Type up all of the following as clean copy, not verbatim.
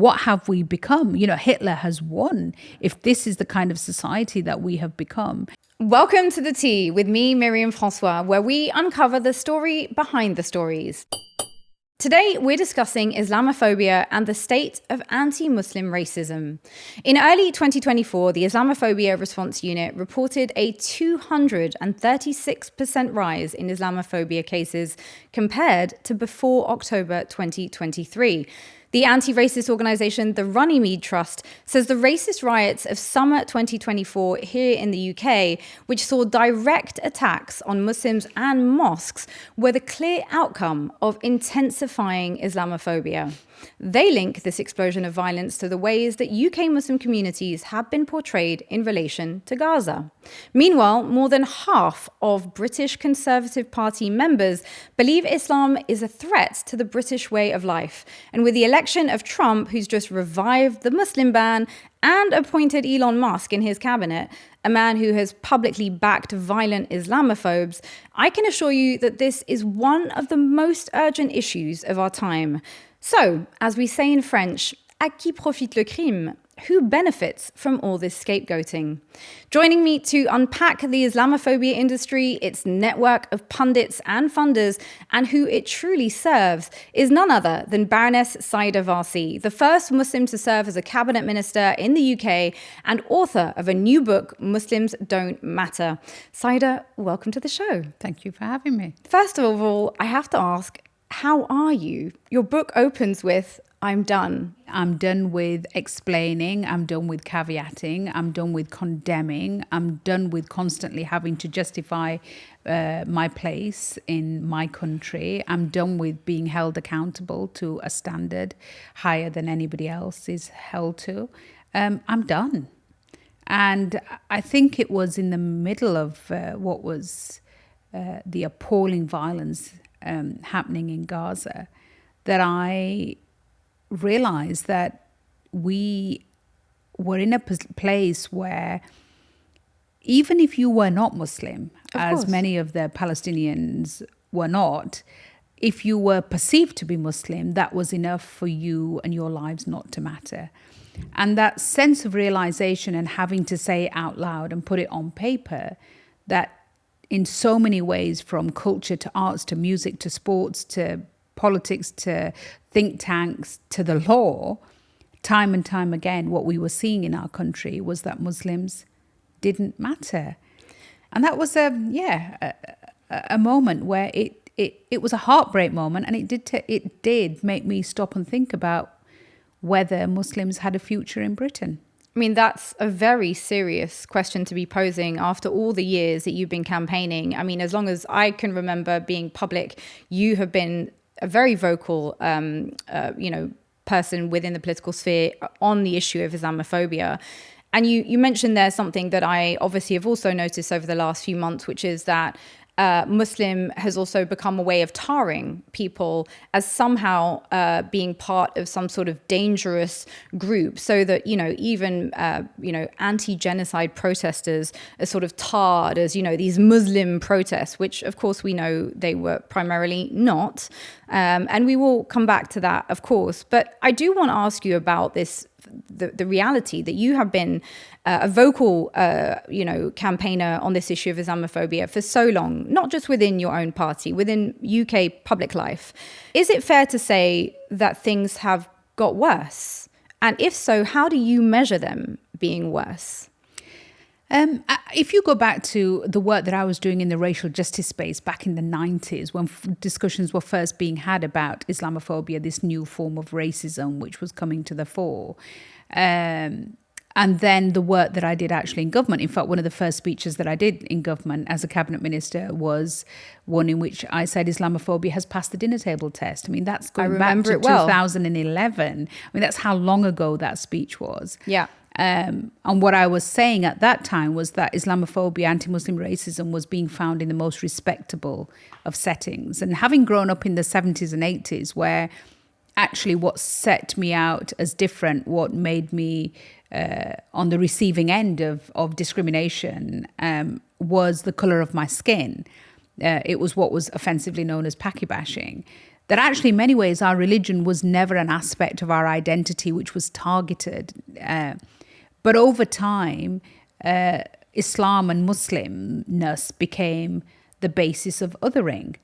What have we become? Hitler has won if this is the kind of society that we have become. Welcome to The Tea with me, Myriam François, where we uncover the story behind the stories. Today, we're discussing Islamophobia and the state of anti-Muslim racism. In early 2024, the Islamophobia Response Unit reported a 236% rise in Islamophobia cases compared to before October 2023. The anti-racist organisation, the Runnymede Trust, says the racist riots of summer 2024 here in the UK, which saw direct attacks on Muslims and mosques, were the clear outcome of intensifying Islamophobia. They link this explosion of violence to the ways that UK Muslim communities have been portrayed in relation to Gaza. Meanwhile, more than half of British Conservative Party members believe Islam is a threat to the British way of life. And with the election of Trump, who's just revived the Muslim ban and appointed Elon Musk in his cabinet, a man who has publicly backed violent Islamophobes, I can assure you that this is one of the most urgent issues of our time. So, as we say in French, à qui profite le crime? Who benefits from all this scapegoating? Joining me to unpack the Islamophobia industry, its network of pundits and funders, and who it truly serves, is none other than Baroness Sayeeda Warsi, the first Muslim to serve as a cabinet minister in the UK and author of a new book, Muslims Don't Matter. Sayeeda, welcome to the show. Thank you for having me. First of all, I have to ask, how are you? Your book opens with, I'm done. I'm done with explaining. I'm done with caveating. I'm done with condemning. I'm done with constantly having to justify my place in my country. I'm done with being held accountable to a standard higher than anybody else is held to. I'm done. And I think it was in the middle of what was the appalling violence happening in Gaza that I realized that we were in a place where even if you were not Muslim, as many of the Palestinians were not, if you were perceived to be Muslim, that was enough for you and your lives not to matter. And that sense of realization and having to say it out loud and put it on paper, that in so many ways, from culture to arts to music to sports to politics to think tanks to the law, time and time again, what we were seeing in our country was that Muslims didn't matter. And that was a moment where it was a heartbreak moment, and it did make me stop and think about whether Muslims had a future in Britain. I mean, that's a very serious question to be posing after all the years that you've been campaigning. I mean, as long as I can remember being public, you have been a very vocal, person within the political sphere on the issue of Islamophobia. And you mentioned there something that I obviously have also noticed over the last few months, which is that Muslim has also become a way of tarring people as somehow being part of some sort of dangerous group, so that, even, anti-genocide protesters are sort of tarred as, these Muslim protests, which of course we know they were primarily not. And we will come back to that, of course. But I do want to ask you about this, the reality that you have been a vocal, campaigner on this issue of Islamophobia for so long, not just within your own party, within UK public life. Is it fair to say that things have got worse? And if so, how do you measure them being worse? If you go back to the work that I was doing in the racial justice space back in the 90s, when discussions were first being had about Islamophobia, this new form of racism which was coming to the fore, and then the work that I did actually in government. In fact, one of the first speeches that I did in government as a cabinet minister was one in which I said Islamophobia has passed the dinner table test. I mean, that's going back to 2011. I mean, that's how long ago that speech was. Yeah. And what I was saying at that time was that Islamophobia, anti-Muslim racism was being found in the most respectable of settings. And having grown up in the 70s and 80s, where actually what set me out as different, what made me on the receiving end of discrimination was the colour of my skin. It was what was offensively known as paki bashing. that actually in many ways our religion was never an aspect of our identity which was targeted. But over time, Islam and Muslimness became the basis of othering.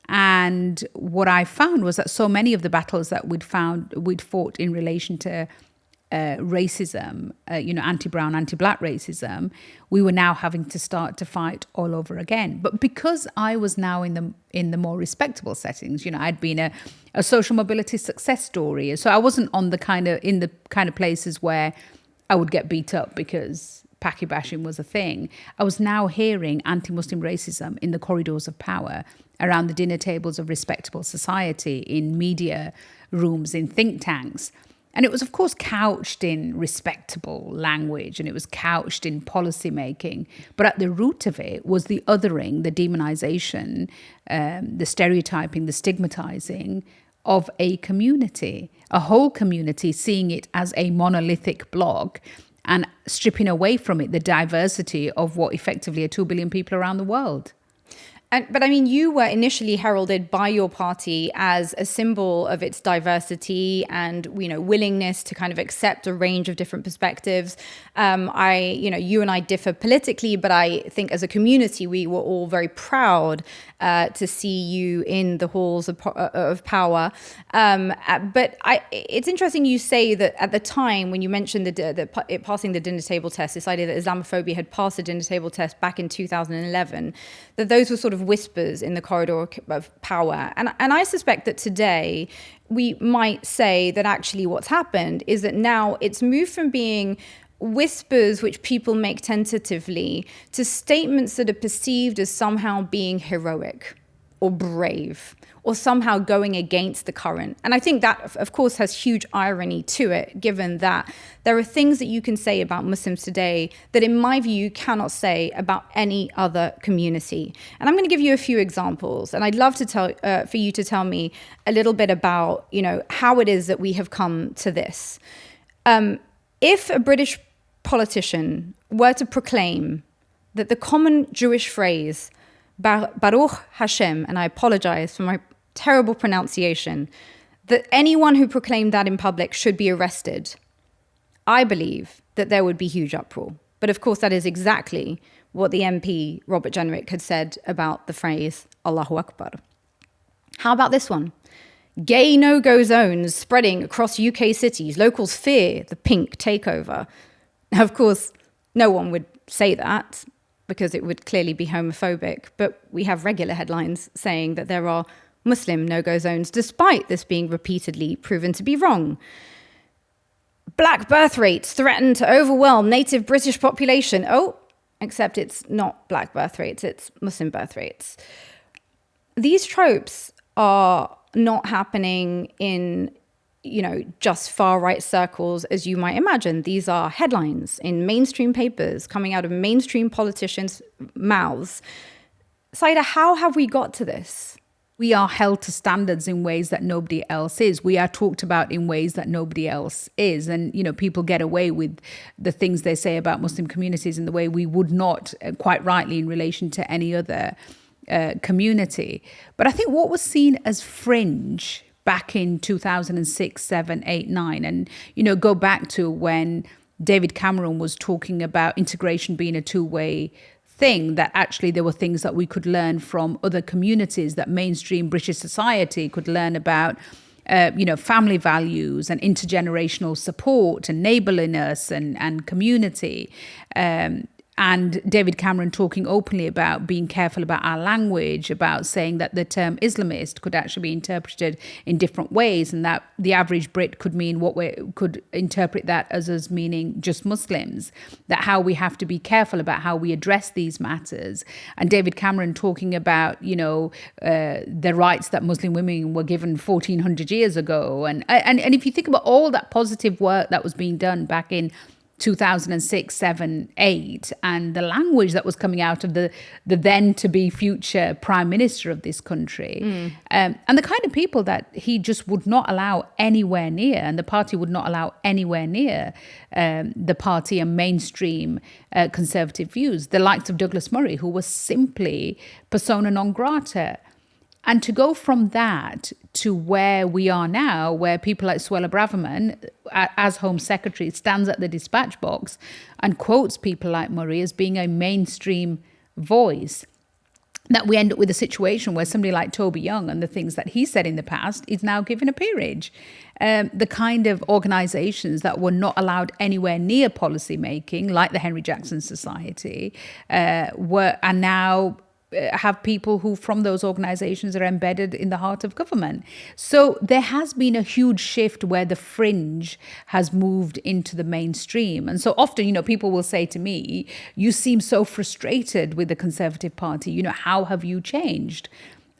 And what I found was that so many of the battles that we'd fought in relation to racism, anti-brown, anti-black racism, we were now having to start to fight all over again. But because I was now in the more respectable settings, I'd been a social mobility success story, so I wasn't in the kind of places where I would get beat up because Paki bashing was a thing. I was now hearing anti-Muslim racism in the corridors of power, around the dinner tables of respectable society, in media rooms, in think tanks. And it was, of course, couched in respectable language, and it was couched in policy making. But at the root of it was the othering, the demonization, the stereotyping, the stigmatizing of a community, a whole community, seeing it as a monolithic block and stripping away from it the diversity of what effectively are 2 billion people around the world. But I mean, you were initially heralded by your party as a symbol of its diversity and, willingness to kind of accept a range of different perspectives. You and I differ politically, but I think as a community, we were all very proud to see you in the halls of power. But it's interesting you say that at the time when you mentioned it passing the dinner table test, this idea that Islamophobia had passed the dinner table test back in 2011, that those were sort of whispers in the corridor of power. And I suspect that today we might say that actually what's happened is that now it's moved from being whispers which people make tentatively to statements that are perceived as somehow being heroic or brave or somehow going against the current. And I think that, of course, has huge irony to it, given that there are things that you can say about Muslims today that, in my view, you cannot say about any other community. And I'm going to give you a few examples. And I'd love to for you to tell me a little bit about, how it is that we have come to this. If a British politician were to proclaim that the common Jewish phrase, Baruch Hashem, and I apologize for my terrible pronunciation, that anyone who proclaimed that in public should be arrested, I believe that there would be huge uproar. But of course, that is exactly what the MP, Robert Jenrick, had said about the phrase Allahu Akbar. How about this one? Gay no-go zones spreading across UK cities. Locals fear the pink takeover. Now, of course, no one would say that because it would clearly be homophobic. But we have regular headlines saying that there are Muslim no-go zones, despite this being repeatedly proven to be wrong. Black birth rates threaten to overwhelm native British population. Oh, except it's not black birth rates, it's Muslim birth rates. These tropes are not happening in, just far-right circles, as you might imagine. These are headlines in mainstream papers coming out of mainstream politicians' mouths. Sayeeda, how have we got to this? We are held to standards in ways that nobody else is. We are talked about in ways that nobody else is. And, people get away with the things they say about Muslim communities in the way we would not, quite rightly, in relation to any other community. But I think what was seen as fringe back in 2006, 7, 8, 9, and, go back to when David Cameron was talking about integration being a two-way thing, that actually there were things that we could learn from other communities, that mainstream British society could learn about, family values and intergenerational support and neighbourliness and community. And David Cameron talking openly about being careful about our language, about saying that the term Islamist could actually be interpreted in different ways, and that the average Brit could mean could interpret that as meaning just Muslims, that how we have to be careful about how we address these matters. And David Cameron talking about, the rights that Muslim women were given 1400 years ago. And if you think about all that positive work that was being done back in 2006, 7, 8, and the language that was coming out of the then to be future prime minister of this country, and the kind of people that he just would not allow anywhere near, and the party would not allow anywhere near the party and mainstream conservative views, the likes of Douglas Murray, who was simply persona non grata. And to go from that to where we are now, where people like Suella Braverman, as Home Secretary, stands at the dispatch box and quotes people like Murray as being a mainstream voice, that we end up with a situation where somebody like Toby Young and the things that he said in the past is now given a peerage. The kind of organisations that were not allowed anywhere near policy making, like the Henry Jackson Society, are now have people who from those organizations are embedded in the heart of government. So there has been a huge shift where the fringe has moved into the mainstream. And so often, you know, people will say to me, you seem so frustrated with the Conservative Party, you know, how have you changed?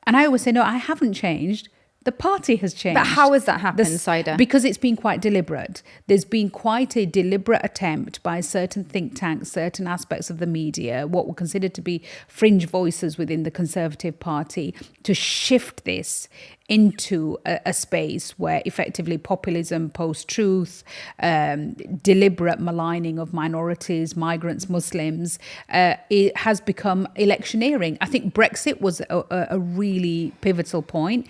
And I always say, no, I haven't changed. The party has changed. But how has that happened, Sayeeda? Because it's been quite deliberate. There's been quite a deliberate attempt by certain think tanks, certain aspects of the media, what were considered to be fringe voices within the Conservative Party, to shift this into a space where effectively populism, post-truth, deliberate maligning of minorities, migrants, Muslims, it has become electioneering. I think Brexit was a really pivotal point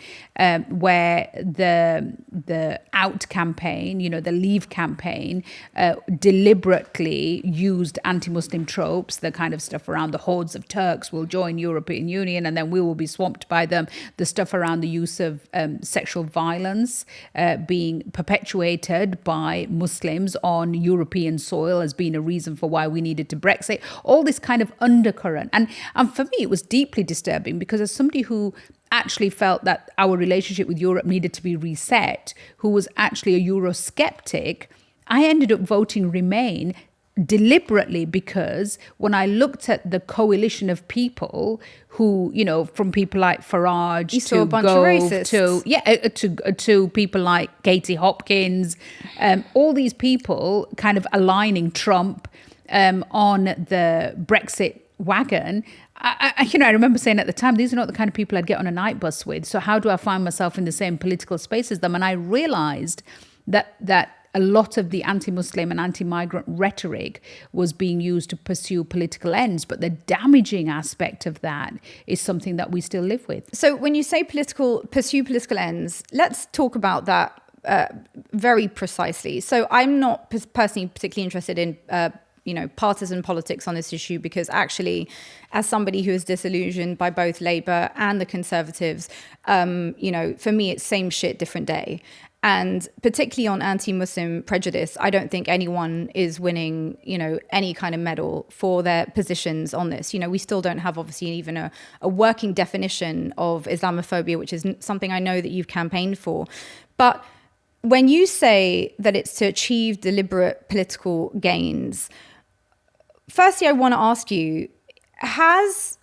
where the Out campaign, you know, the Leave campaign, deliberately used anti-Muslim tropes, the kind of stuff around the hordes of Turks will join European Union and then we will be swamped by them, the stuff around the use of sexual violence being perpetuated by Muslims on European soil as being a reason for why we needed to Brexit, all this kind of undercurrent. And for me, it was deeply disturbing because as somebody who actually felt that our relationship with Europe needed to be reset, who was actually a Eurosceptic, I ended up voting Remain deliberately because when I looked at the coalition of people who, you know, from people like Farage to Gove to people like Katie Hopkins, all these people kind of aligning Trump on the Brexit wagon. I remember saying at the time, these are not the kind of people I'd get on a night bus with. So how do I find myself in the same political space as them? And I realized that a lot of the anti-Muslim and anti-migrant rhetoric was being used to pursue political ends. But the damaging aspect of that is something that we still live with. So when you say pursue political ends, let's talk about that very precisely. So I'm not personally particularly interested in partisan politics on this issue, because actually, as somebody who is disillusioned by both Labour and the Conservatives, for me, it's same shit, different day. And particularly on anti-Muslim prejudice, I don't think anyone is winning, any kind of medal for their positions on this. We still don't have, obviously, even a working definition of Islamophobia, which is something I know that you've campaigned for. But when you say that it's to achieve deliberate political gains, firstly, I want to ask you, has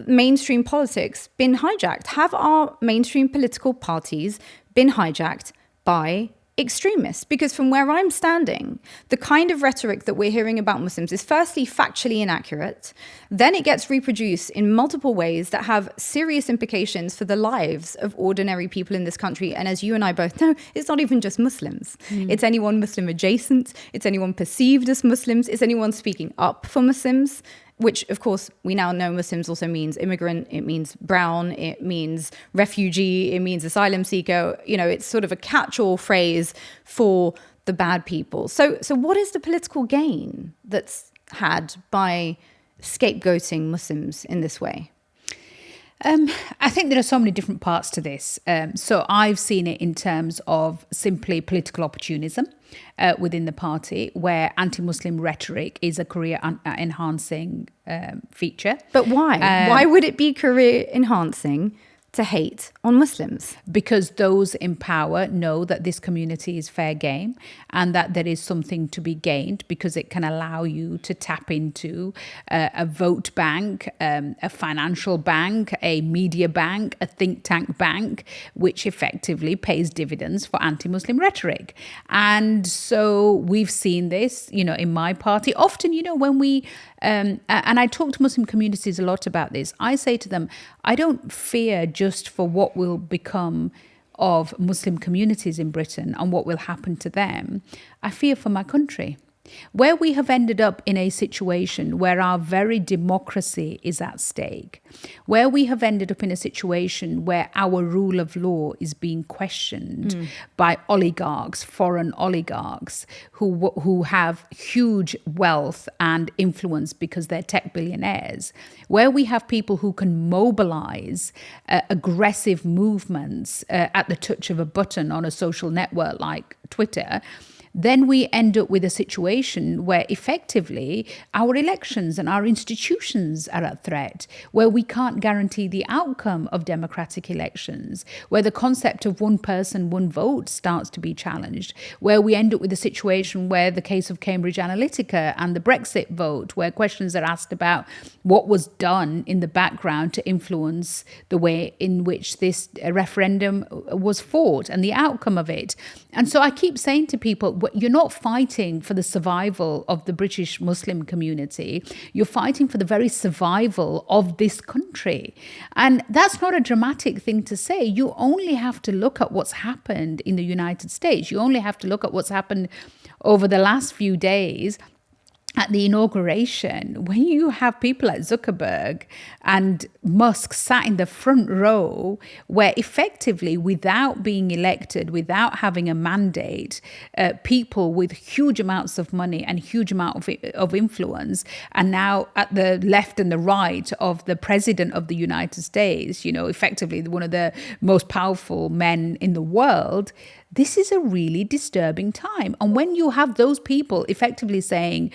mainstream politics been hijacked? Have our mainstream political parties been hijacked by extremists? Because from where I'm standing, the kind of rhetoric that we're hearing about Muslims is firstly factually inaccurate, then it gets reproduced in multiple ways that have serious implications for the lives of ordinary people in this country. And as you and I both know, it's not even just Muslims. It's anyone Muslim adjacent, it's anyone perceived as Muslims, it's anyone speaking up for Muslims, which, of course, we now know Muslims also means immigrant, it means brown, it means refugee, it means asylum seeker. It's sort of a catch-all phrase for the bad people. So what is the political gain that's had by scapegoating Muslims in this way? I think there are so many different parts to this. So I've seen it in terms of simply political opportunism within the party, where anti-Muslim rhetoric is a career-enhancing feature. But why? Why would it be career-enhancing to hate on Muslims? Because those in power know that this community is fair game and that there is something to be gained, because it can allow you to tap into a vote bank, a financial bank, a media bank, a think tank bank, which effectively pays dividends for anti-Muslim rhetoric. And so we've seen this, in my party. Often, when we and I talk to Muslim communities a lot about this. I say to them, I don't fear just for what will become of Muslim communities in Britain and what will happen to them. I fear for my country. where we have ended up in a situation where our very democracy is at stake, where we have ended up in a situation where our rule of law is being questioned by oligarchs, foreign oligarchs, who have huge wealth and influence because they're tech billionaires, where we have people who can mobilize aggressive movements at the touch of a button on a social network like Twitter, then we end up with a situation where effectively our elections and our institutions are at threat, where we can't guarantee the outcome of democratic elections, where the concept of one person, one vote starts to be challenged, where we end up with a situation where the case of Cambridge Analytica and the Brexit vote, where questions are asked about what was done in the background to influence the way in which this referendum was fought and the outcome of it. And so I keep saying to people, you're not fighting for the survival of the British Muslim community. You're fighting for the very survival of this country. And that's not a dramatic thing to say. You only have to look at what's happened in the United States. You only have to look at what's happened over the last few days at the inauguration, when you have people like Zuckerberg and Musk sat in the front row, where effectively, without being elected, without having a mandate, people with huge amounts of money and huge amount of influence, and now at the left and the right of the president of the United States, effectively one of the most powerful men in the world, this is a really disturbing time. And when you have those people effectively saying,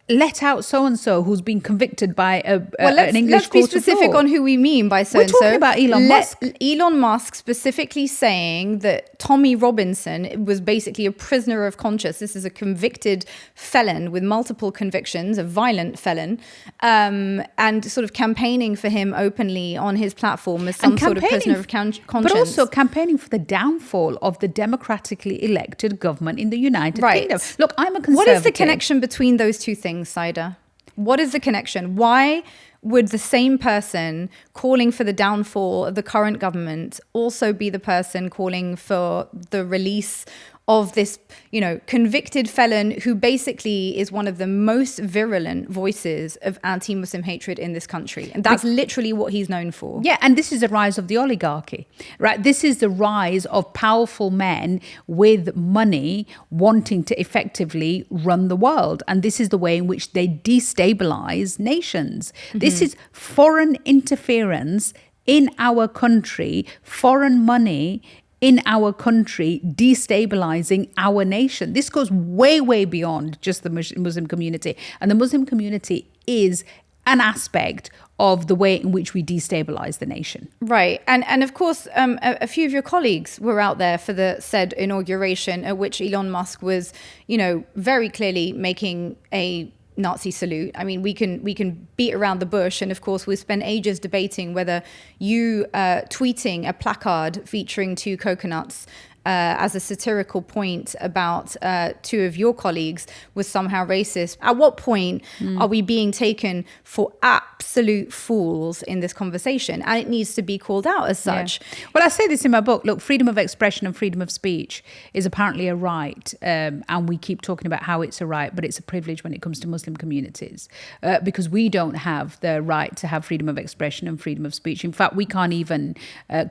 let out so-and-so who's been convicted by an English court of law. Let's be specific on who we mean by so-and-so. We're talking about Elon Musk. Elon Musk specifically saying that Tommy Robinson was basically a prisoner of conscience. This is a convicted felon with multiple convictions, a violent felon, and sort of campaigning for him openly on his platform as some sort of prisoner of conscience. But also campaigning for the downfall of the democratically elected government in the United Kingdom. Look, I'm a conservative. What is the connection between those two things, Sayeeda? What is the connection? Why would the same person calling for the downfall of the current government also be the person calling for the release of this, convicted felon who basically is one of the most virulent voices of anti-Muslim hatred in this country? And that's literally what he's known for. Yeah, and this is the rise of the oligarchy, right? This is the rise of powerful men with money wanting to effectively run the world. And this is the way in which they destabilize nations. Mm-hmm. This is foreign interference in our country, foreign money in our country, destabilizing our nation. This goes way, way beyond just the Muslim community. And the Muslim community is an aspect of the way in which we destabilize the nation. Right. And of course, a few of your colleagues were out there for the said inauguration, at which Elon Musk was, very clearly making a Nazi salute. I mean, we can beat around the bush, and of course we've spent ages debating whether you tweeting a placard featuring two coconuts as a satirical point about two of your colleagues was somehow racist. At what point are we being taken for absolute fools in this conversation? And it needs to be called out as such. Yeah. Well, I say this in my book. Look, freedom of expression and freedom of speech is apparently a right. And we keep talking about how it's a right, but it's a privilege when it comes to Muslim communities because we don't have the right to have freedom of expression and freedom of speech. In fact, we can't even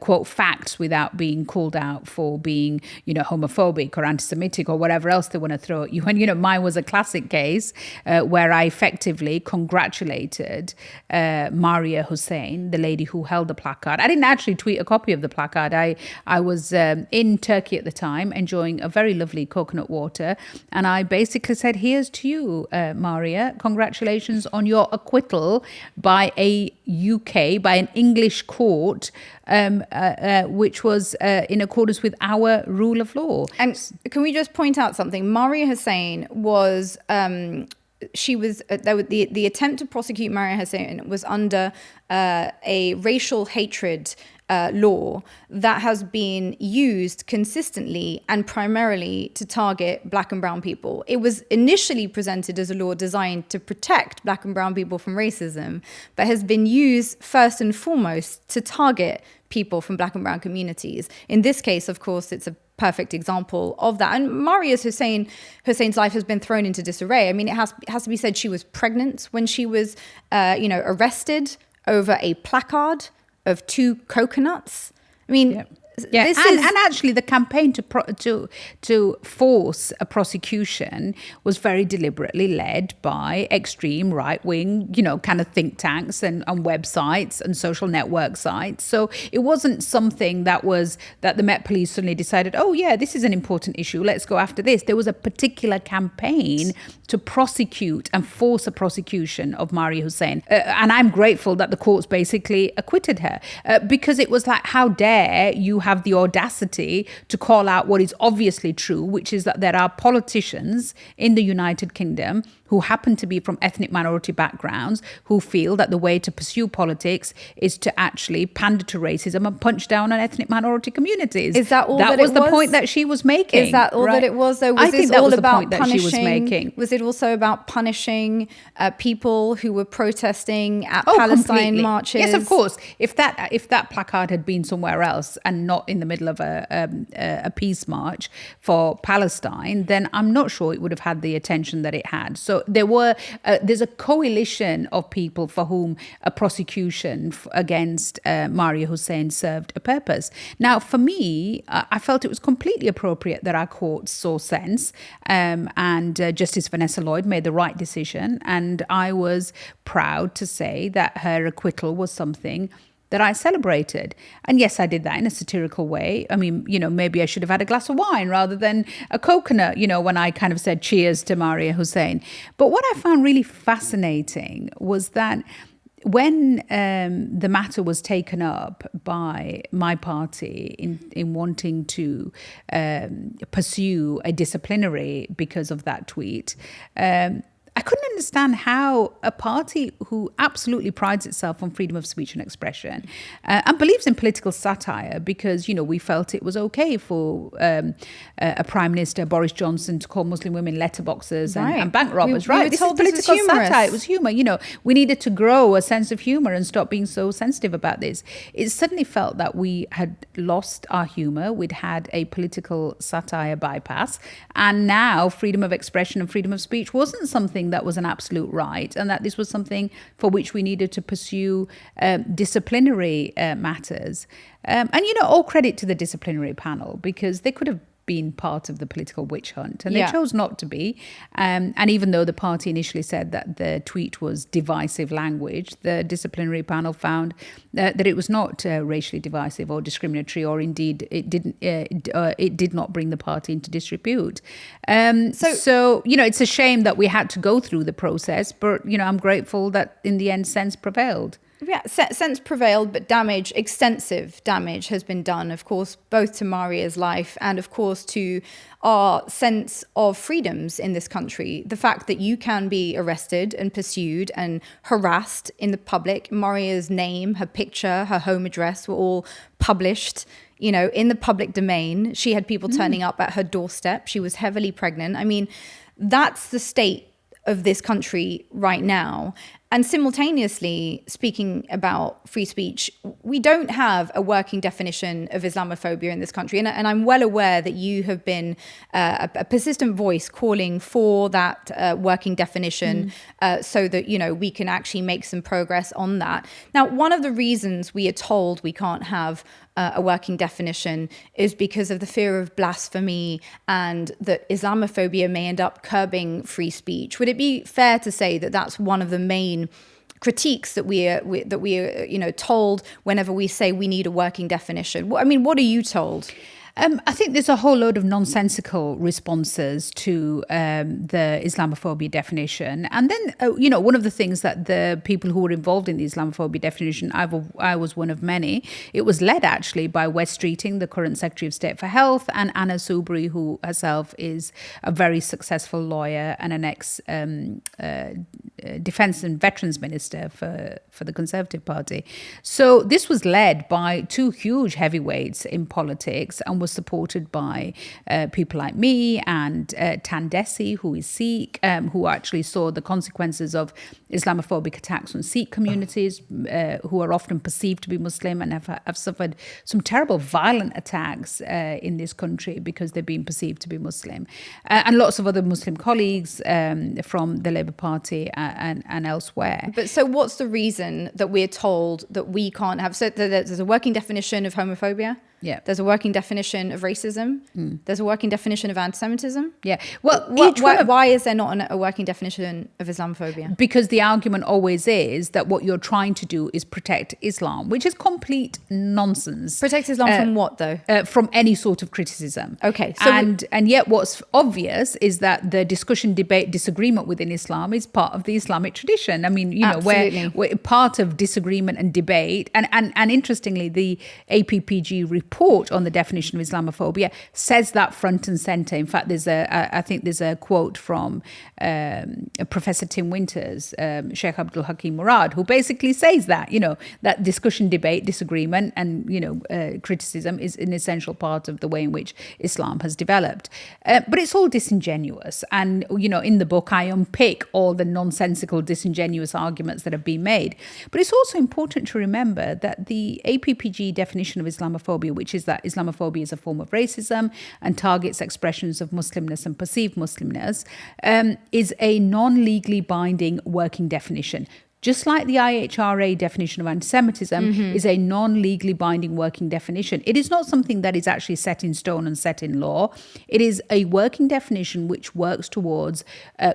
quote facts without being called out for being homophobic or anti-Semitic or whatever else they want to throw at you. And, mine was a classic case where I effectively congratulated Maria Hussein, the lady who held the placard. I didn't actually tweet a copy of the placard. I was in Turkey at the time, enjoying a very lovely coconut water. And I basically said, here's to you, Maria. Congratulations on your acquittal by by an English court, which was in accordance with our rule of law. And can we just point out something? Maria Hussein was, the attempt to prosecute Maria Hussein was under a racial hatred law that has been used consistently and primarily to target black and brown people. It was initially presented as a law designed to protect black and brown people from racism, but has been used first and foremost to target people from black and brown communities. In this case, of course, it's a perfect example of that. And Marius Hussein's life has been thrown into disarray. I mean, it has to be said she was pregnant when she was, arrested over a placard of 2 coconuts. I mean, and actually the campaign to force a prosecution was very deliberately led by extreme right-wing, kind of think tanks and websites and social network sites. So it wasn't something that the Met Police suddenly decided, oh yeah, this is an important issue, let's go after this. There was a particular campaign to prosecute and force a prosecution of Maria Hussein. And I'm grateful that the courts basically acquitted her because it was like, how dare you have the audacity to call out what is obviously true, which is that there are politicians in the United Kingdom who happen to be from ethnic minority backgrounds who feel that the way to pursue politics is to actually pander to racism and punch down on ethnic minority communities. Is that all that was the point that she was making? Is that all that it was, though? Was I think that was the point that she was making. Was it also about punishing people who were protesting at Palestine completely. marches? Yes, of course. If that placard had been somewhere else and not in the middle of a peace march for Palestine, then I'm not sure it would have had the attention that it had. So there's a coalition of people for whom a prosecution against Maria Hussein served a purpose. Now, for me, I felt it was completely appropriate that our courts saw sense, and Justice Vanessa Lloyd made the right decision. And I was proud to say that her acquittal was something that I celebrated. And yes, I did that in a satirical way. I mean, maybe I should have had a glass of wine rather than a coconut, when I kind of said cheers to Maria Hussein. But what I found really fascinating was that when the matter was taken up by my party in wanting to pursue a disciplinary because of that tweet, I couldn't understand how a party who absolutely prides itself on freedom of speech and expression and believes in political satire, because, we felt it was okay for a Prime Minister, Boris Johnson, to call Muslim women letterboxers and bank robbers, right? This is political satire. It was humor. We needed to grow a sense of humor and stop being so sensitive about this. It suddenly felt that we had lost our humor. We'd had a political satire bypass. And now freedom of expression and freedom of speech wasn't something that was an absolute right, and that this was something for which we needed to pursue disciplinary matters. And all credit to the disciplinary panel, because they could have been part of the political witch hunt, and they chose not to be. And even though the party initially said that the tweet was divisive language, the disciplinary panel found that it was not racially divisive or discriminatory, or indeed it did not bring the party into disrepute. So it's a shame that we had to go through the process, but I'm grateful that in the end sense prevailed. Yeah, sense prevailed, but extensive damage has been done, of course, both to Maria's life and, of course, to our sense of freedoms in this country. The fact that you can be arrested and pursued and harassed in the public. Maria's name, her picture, her home address were all published, in the public domain. She had people turning up at her doorstep. She was heavily pregnant. I mean, that's the state of this country right now. And simultaneously, speaking about free speech, we don't have a working definition of Islamophobia in this country. And I'm well aware that you have been a persistent voice calling for that working definition so that, we can actually make some progress on that. Now, one of the reasons we are told we can't have a working definition is because of the fear of blasphemy and that Islamophobia may end up curbing free speech. Would it be fair to say that that's one of the main critiques that we are told whenever we say we need a working definition? I mean, what are you told? I think there's a whole load of nonsensical responses to the Islamophobia definition. And then, one of the things that the people who were involved in the Islamophobia definition, I was one of many, it was led actually by Wes Streeting, the current Secretary of State for Health, and Anna Soubry, who herself is a very successful lawyer and an ex Defence and Veterans Minister for the Conservative Party. So this was led by two huge heavyweights in politics and was supported by people like me and Tandesi, who is Sikh, who actually saw the consequences of Islamophobic attacks on Sikh communities, who are often perceived to be Muslim and have suffered some terrible violent attacks in this country because they've been perceived to be Muslim. And lots of other Muslim colleagues from the Labour Party and elsewhere. But so what's the reason that we're told that we can't have... So there's a working definition of homophobia. Yeah. There's a working definition of racism. There's a working definition of anti-Semitism. Yeah. Well, why is there not a working definition of Islamophobia? Because the argument always is that what you're trying to do is protect Islam, which is complete nonsense. Protect Islam from what, though? From any sort of criticism. Okay. So and yet what's obvious is that the discussion, debate, disagreement within Islam is part of the Islamic tradition. I mean, you know, where part of disagreement and debate, and interestingly, the APPG report on the definition of Islamophobia says that front and center. In fact, I think there's a quote from Professor Tim Winters, Sheikh Abdul Hakim Murad, who basically says that, you know, that discussion, debate, disagreement, and, you know, criticism is an essential part of the way in which Islam has developed. But it's all disingenuous. And, you know, in the book, I unpick all the nonsensical, disingenuous arguments that have been made. But it's also important to remember that the APPG definition of Islamophobia, which is that Islamophobia is a form of racism and targets expressions of Muslimness and perceived Muslimness, is a non-legally binding working definition. Just like the IHRA definition of anti-Semitism is a non-legally binding working definition. It is not something that is actually set in stone and set in law. It is a working definition which works towards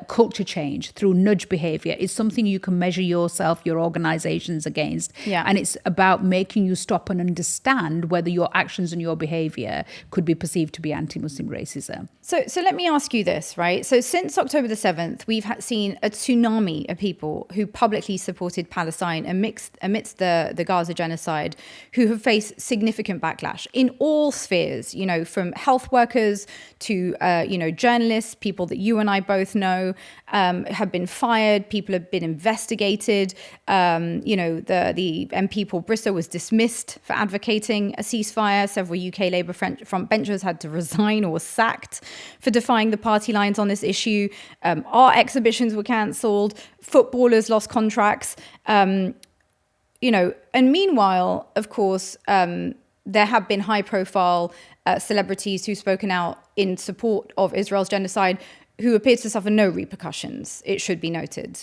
culture change through nudge behavior. It's something you can measure yourself, your organizations against. Yeah. And it's about making you stop and understand whether your actions and your behavior could be perceived to be anti-Muslim racism. So let me ask you this, right? So since October the 7th, we've seen a tsunami of people who publicly supported Palestine amidst the Gaza genocide, who have faced significant backlash in all spheres, you know, from health workers to, you know, journalists, people that you and I both know, have been fired, people have been investigated. You know, the MP Paul Bristow was dismissed for advocating a ceasefire. Several UK Labour frontbenchers had to resign or was sacked for defying the party lines on this issue. Art exhibitions were cancelled. Footballers lost contracts. You know, and meanwhile, of course, there have been high-profile celebrities who've spoken out in support of Israel's genocide who appear to suffer no repercussions, it should be noted.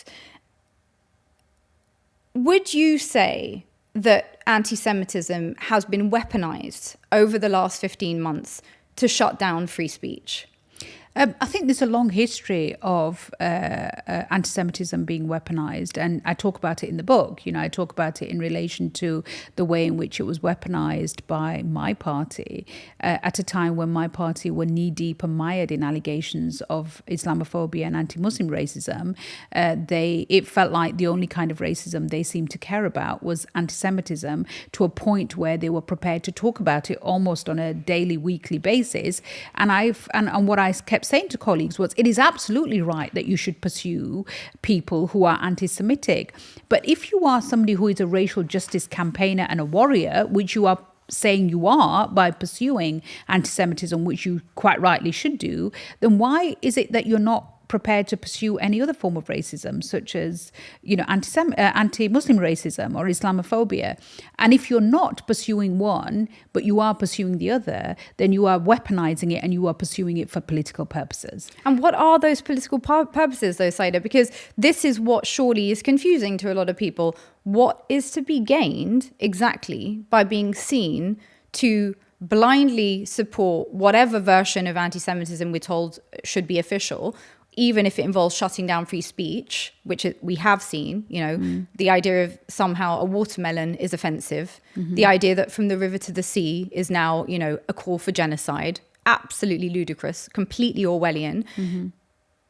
Would you say that anti-Semitism has been weaponized over the last 15 months to shut down free speech? I think there's a long history of anti-Semitism being weaponized, and I talk about it in the book. You know, I talk about it in relation to the way in which it was weaponized by my party at a time when my party were knee-deep and mired in allegations of Islamophobia and anti-Muslim racism. It felt like the only kind of racism they seemed to care about was anti-Semitism, to a point where they were prepared to talk about it almost on a daily, weekly basis. And what I kept saying to colleagues was, it is absolutely right that you should pursue people who are anti-Semitic. But if you are somebody who is a racial justice campaigner and a warrior, which you are saying you are by pursuing anti-Semitism, which you quite rightly should do, then why is it that you're not prepared to pursue any other form of racism, such as, you know, anti-Muslim racism or Islamophobia? And if you're not pursuing one, but you are pursuing the other, then you are weaponizing it and you are pursuing it for political purposes. And what are those political purposes, though, Sayeeda? Because this is what surely is confusing to a lot of people. What is to be gained exactly by being seen to blindly support whatever version of anti-Semitism we're told should be official, even if it involves shutting down free speech, which we have seen, you know, the idea of somehow a watermelon is offensive. The idea that from the river to the sea is now, you know, a call for genocide. Absolutely ludicrous, completely Orwellian.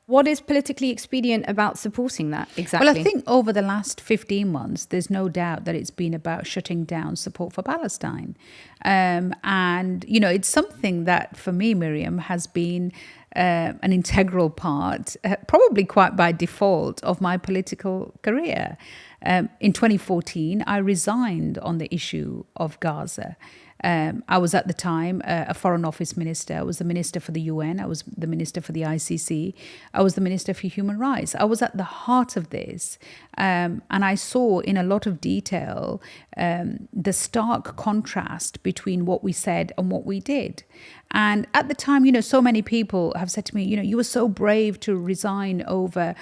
What is politically expedient about supporting that exactly? Well, I think over the last 15 months, there's no doubt that it's been about shutting down support for Palestine. And, you know, it's something that for me, Myriam, has been an integral part, probably quite by default, of my political career. In 2014, I resigned on the issue of Gaza. I was at the time a Foreign Office minister. I was the minister for the UN. I was the minister for the ICC. I was the minister for human rights. I was at the heart of this. And I saw in a lot of detail the stark contrast between what we said and what we did. And at the time, so many people have said to me, you were so brave to resign over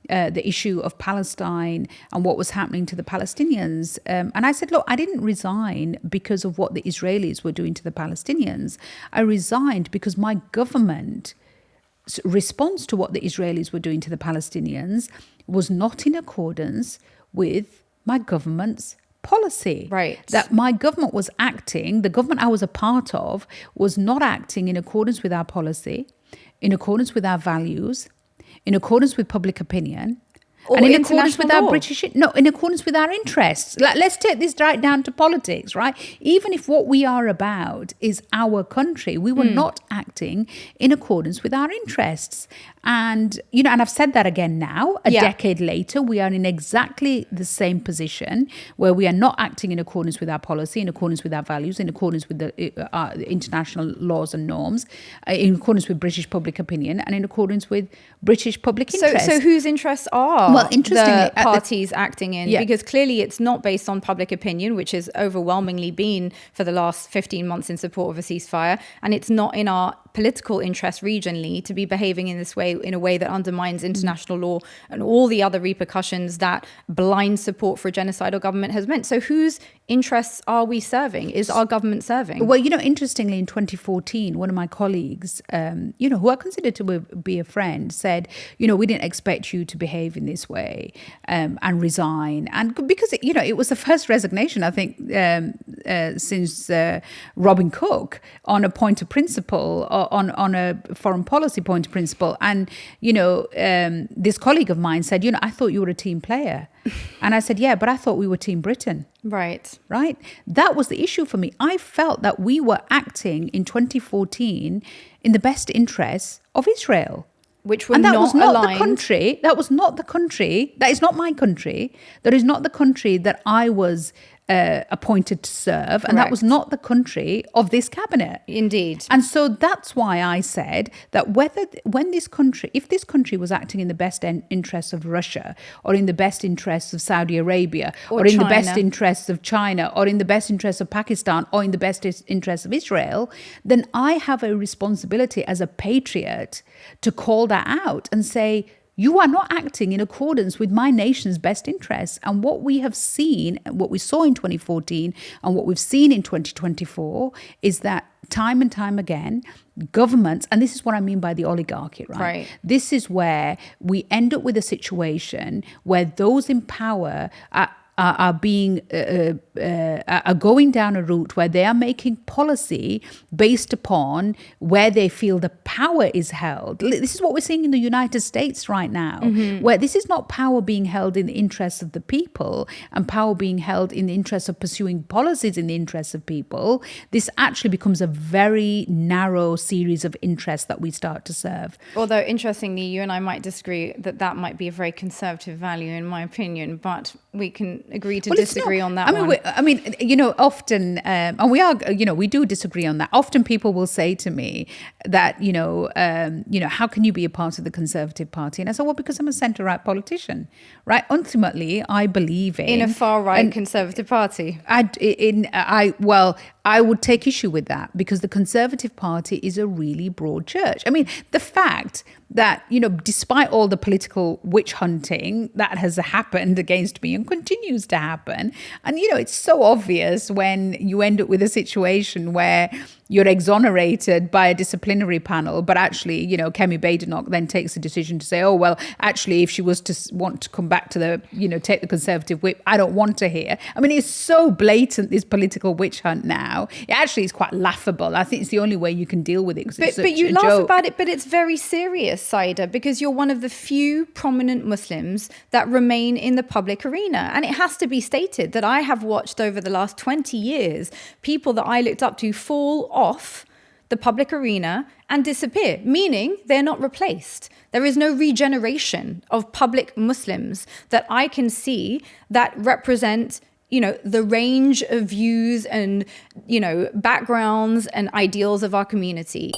the issue of Palestine and what was happening to the Palestinians. And I said, look, I didn't resign because of what the Israelis were doing to the Palestinians. I resigned because my government's response to what the Israelis were doing to the Palestinians was not in accordance with my government's policy. Right. That my government was acting, the government I was a part of, was not acting in accordance with our policy, in accordance with our values, in accordance with public opinion, or and in accordance with our law. in accordance with our interests. Let's take this right down to politics, right? Even if what we are about is our country, we were not acting in accordance with our interests. And, and I've said that again now, a decade later, we are in exactly the same position where we are not acting in accordance with our policy, in accordance with our values, in accordance with the international laws and norms, in accordance with British public opinion, and in accordance with British public interest. So whose interests are interestingly, the parties acting in? Because clearly it's not based on public opinion, which has overwhelmingly been for the last 15 months in support of a ceasefire. And it's not in our political interest regionally to be behaving in this way, in a way that undermines international law and all the other repercussions that blind support for a genocidal government has meant. So whose interests are we serving? Is our government serving? Well, interestingly, in 2014, one of my colleagues, who I consider to be a friend, said, we didn't expect you to behave in this way and resign. And because, it was the first resignation, I think, since Robin Cook on a point of principle, on a foreign policy point of principle. And, this colleague of mine said, I thought you were a team player. And I said, yeah, but I thought we were Team Britain. Right. That was the issue for me. I felt that we were acting in 2014 in the best interests of Israel. Which were not aligned. The country. That was not the country. That is not my country. That is not the country that I was appointed to serve. And that was not the country of this cabinet. Indeed. And so that's why I said that if this country was acting in the best interests of Russia, or in the best interests of Saudi Arabia, or in the best interests of China, or in the best interests of Pakistan, or in the best interests of Israel, then I have a responsibility as a patriot to call that out and say, you are not acting in accordance with my nation's best interests. And what we have seen, what we saw in 2014 and what we've seen in 2024 is that time and time again, governments, and this is what I mean by the oligarchy, right? This is where we end up with a situation where those in power are going down a route where they are making policy based upon where they feel the power is held. This is what we're seeing in the United States right now, where this is not power being held in the interests of the people and power being held in the interests of pursuing policies in the interests of people. This actually becomes a very narrow series of interests that we start to serve. Although, interestingly, you and I might disagree that might be a very conservative value, in my opinion, but we can agree to disagree on that one. Often, and we do disagree on that. Often people will say to me that, how can you be a part of the Conservative Party? And I say, well, because I'm a centre-right politician, right? Ultimately, I believe in a far-right Conservative Party. I would take issue with that because the Conservative Party is a really broad church. I mean, the fact that, despite all the political witch hunting that has happened against me and continues to happen, and, it's so obvious when you end up with a situation where you're exonerated by a disciplinary panel, but actually, Kemi Badenoch then takes a decision to say, oh, well, actually, if she was to want to come back to the, take the Conservative whip, I don't want to hear. I mean, it's so blatant, this political witch hunt now. It actually is quite laughable. I think it's the only way you can deal with it. But you laugh about it, but it's very serious, Sayeeda, because you're one of the few prominent Muslims that remain in the public arena. And it has to be stated that I have watched over the last 20 years, people that I looked up to fall off the public arena and disappear, meaning they're not replaced. There is no regeneration of public Muslims that I can see that represent the range of views and, backgrounds and ideals of our community.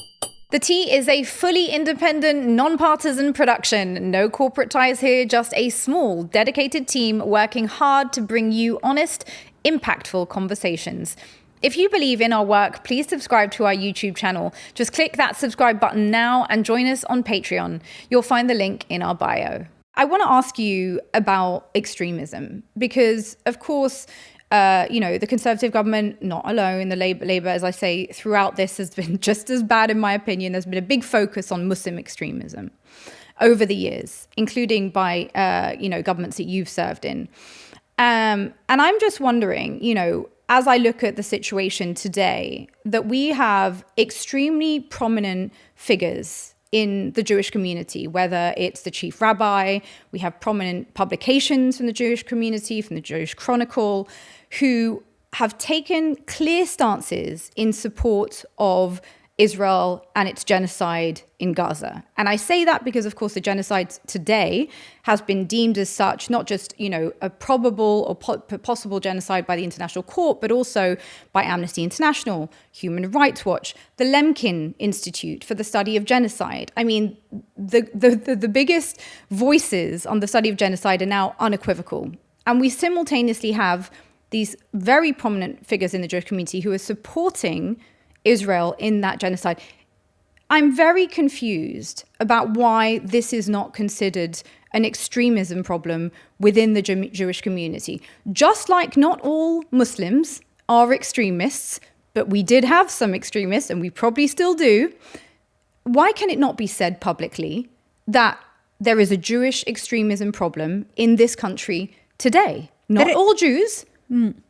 The Tea is a fully independent, non-partisan production. No corporate ties here, just a small, dedicated team working hard to bring you honest, impactful conversations. If you believe in our work, please subscribe to our YouTube channel. Just click that subscribe button now and join us on Patreon. You'll find the link in our bio. I want to ask you about extremism because, of course, the Conservative government, not alone, the Labour, as I say, throughout this has been just as bad, in my opinion. There's been a big focus on Muslim extremism over the years, including by, governments that you've served in. And I'm just wondering, as I look at the situation today, that we have extremely prominent figures in the Jewish community, whether it's the chief rabbi, we have prominent publications from the Jewish community, from the Jewish Chronicle, who have taken clear stances in support of Israel and its genocide in Gaza. And I say that because, of course, the genocide today has been deemed as such, not just, a probable or possible genocide by the International Court, but also by Amnesty International, Human Rights Watch, the Lemkin Institute for the Study of Genocide. I mean, the biggest voices on the study of genocide are now unequivocal. And we simultaneously have these very prominent figures in the Jewish community who are supporting Israel in that genocide. I'm very confused about why this is not considered an extremism problem within the Jewish community. Just like not all Muslims are extremists, but we did have some extremists, and we probably still do. Why can it not be said publicly that there is a Jewish extremism problem in this country today? Not all Jews,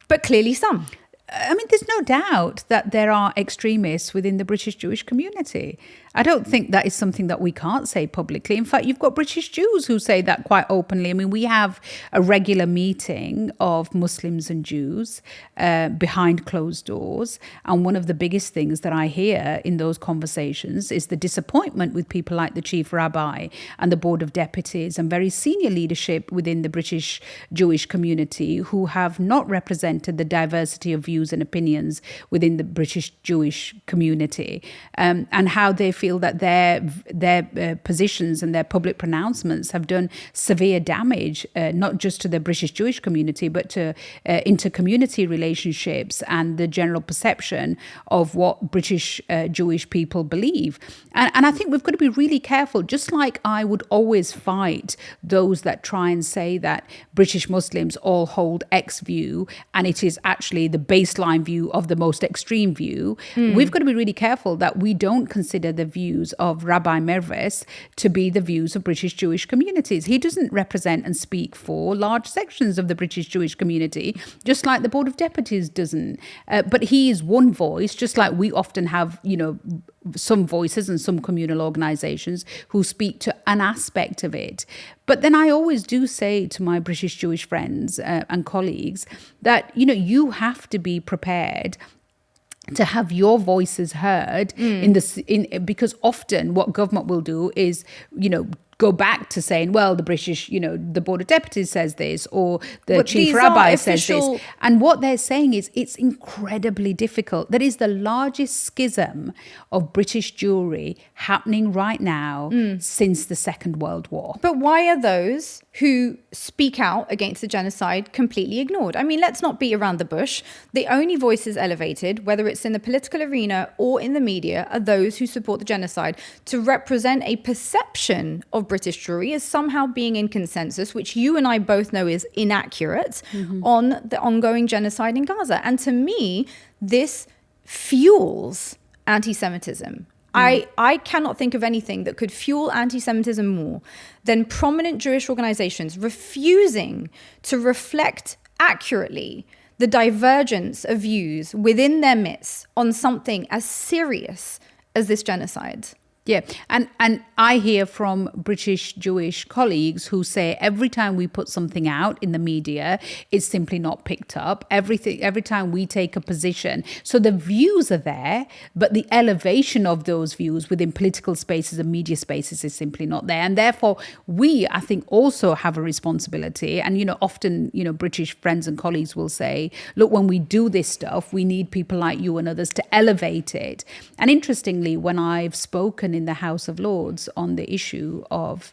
but clearly some. I mean, there's no doubt that there are extremists within the British Jewish community. I don't think that is something that we can't say publicly. In fact, you've got British Jews who say that quite openly. I mean, we have a regular meeting of Muslims and Jews behind closed doors. And one of the biggest things that I hear in those conversations is the disappointment with people like the Chief Rabbi and the Board of Deputies and very senior leadership within the British Jewish community who have not represented the diversity of views and opinions within the British Jewish community, and how they feel that their positions and their public pronouncements have done severe damage, not just to the British Jewish community, but to inter-community relationships and the general perception of what British Jewish people believe. And I think we've got to be really careful, just like I would always fight those that try and say that British Muslims all hold X view and it is actually the baseline view of the most extreme view. We've got to be really careful that we don't consider the views of Rabbi Mervis to be the views of British Jewish communities. He doesn't represent and speak for large sections of the British Jewish community, just like the Board of Deputies doesn't. But he is one voice, just like we often have, some voices and some communal organizations who speak to an aspect of it. But then I always do say to my British Jewish friends and colleagues that, you have to be prepared to have your voices heard because often what government will do is, go back to saying, well, the British, the Board of Deputies says this, or the Chief Rabbi says this. And what they're saying is it's incredibly difficult. That is the largest schism of British Jewry happening right now since the Second World War. But why are those who speak out against the genocide completely ignored? I mean, let's not beat around the bush. The only voices elevated, whether it's in the political arena or in the media, are those who support the genocide to represent a perception of British Jewry as somehow being in consensus, which you and I both know is inaccurate, on the ongoing genocide in Gaza. And to me, this fuels anti-Semitism. I cannot think of anything that could fuel anti-Semitism more than prominent Jewish organizations refusing to reflect accurately the divergence of views within their midst on something as serious as this genocide. Yeah, and I hear from British Jewish colleagues who say every time we put something out in the media, it's simply not picked up. Every time we take a position, so the views are there, but the elevation of those views within political spaces and media spaces is simply not there. And therefore, we, I think, also have a responsibility. And often, British friends and colleagues will say, look, when we do this stuff, we need people like you and others to elevate it. And interestingly, when I've spoken in the House of Lords on the issue of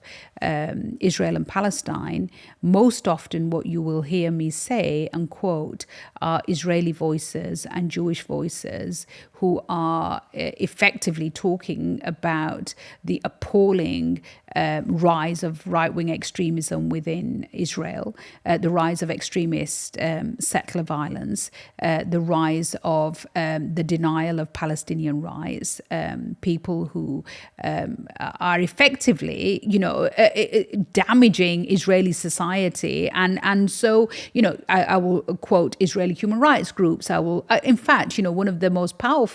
Israel and Palestine, most often what you will hear me say and quote are Israeli voices and Jewish voices who are effectively talking about the appalling rise of right-wing extremism within Israel, the rise of extremist settler violence, the rise of the denial of Palestinian rights, people who are effectively, damaging Israeli society. And so, I will quote Israeli human rights groups. I will, in fact, one of the most powerful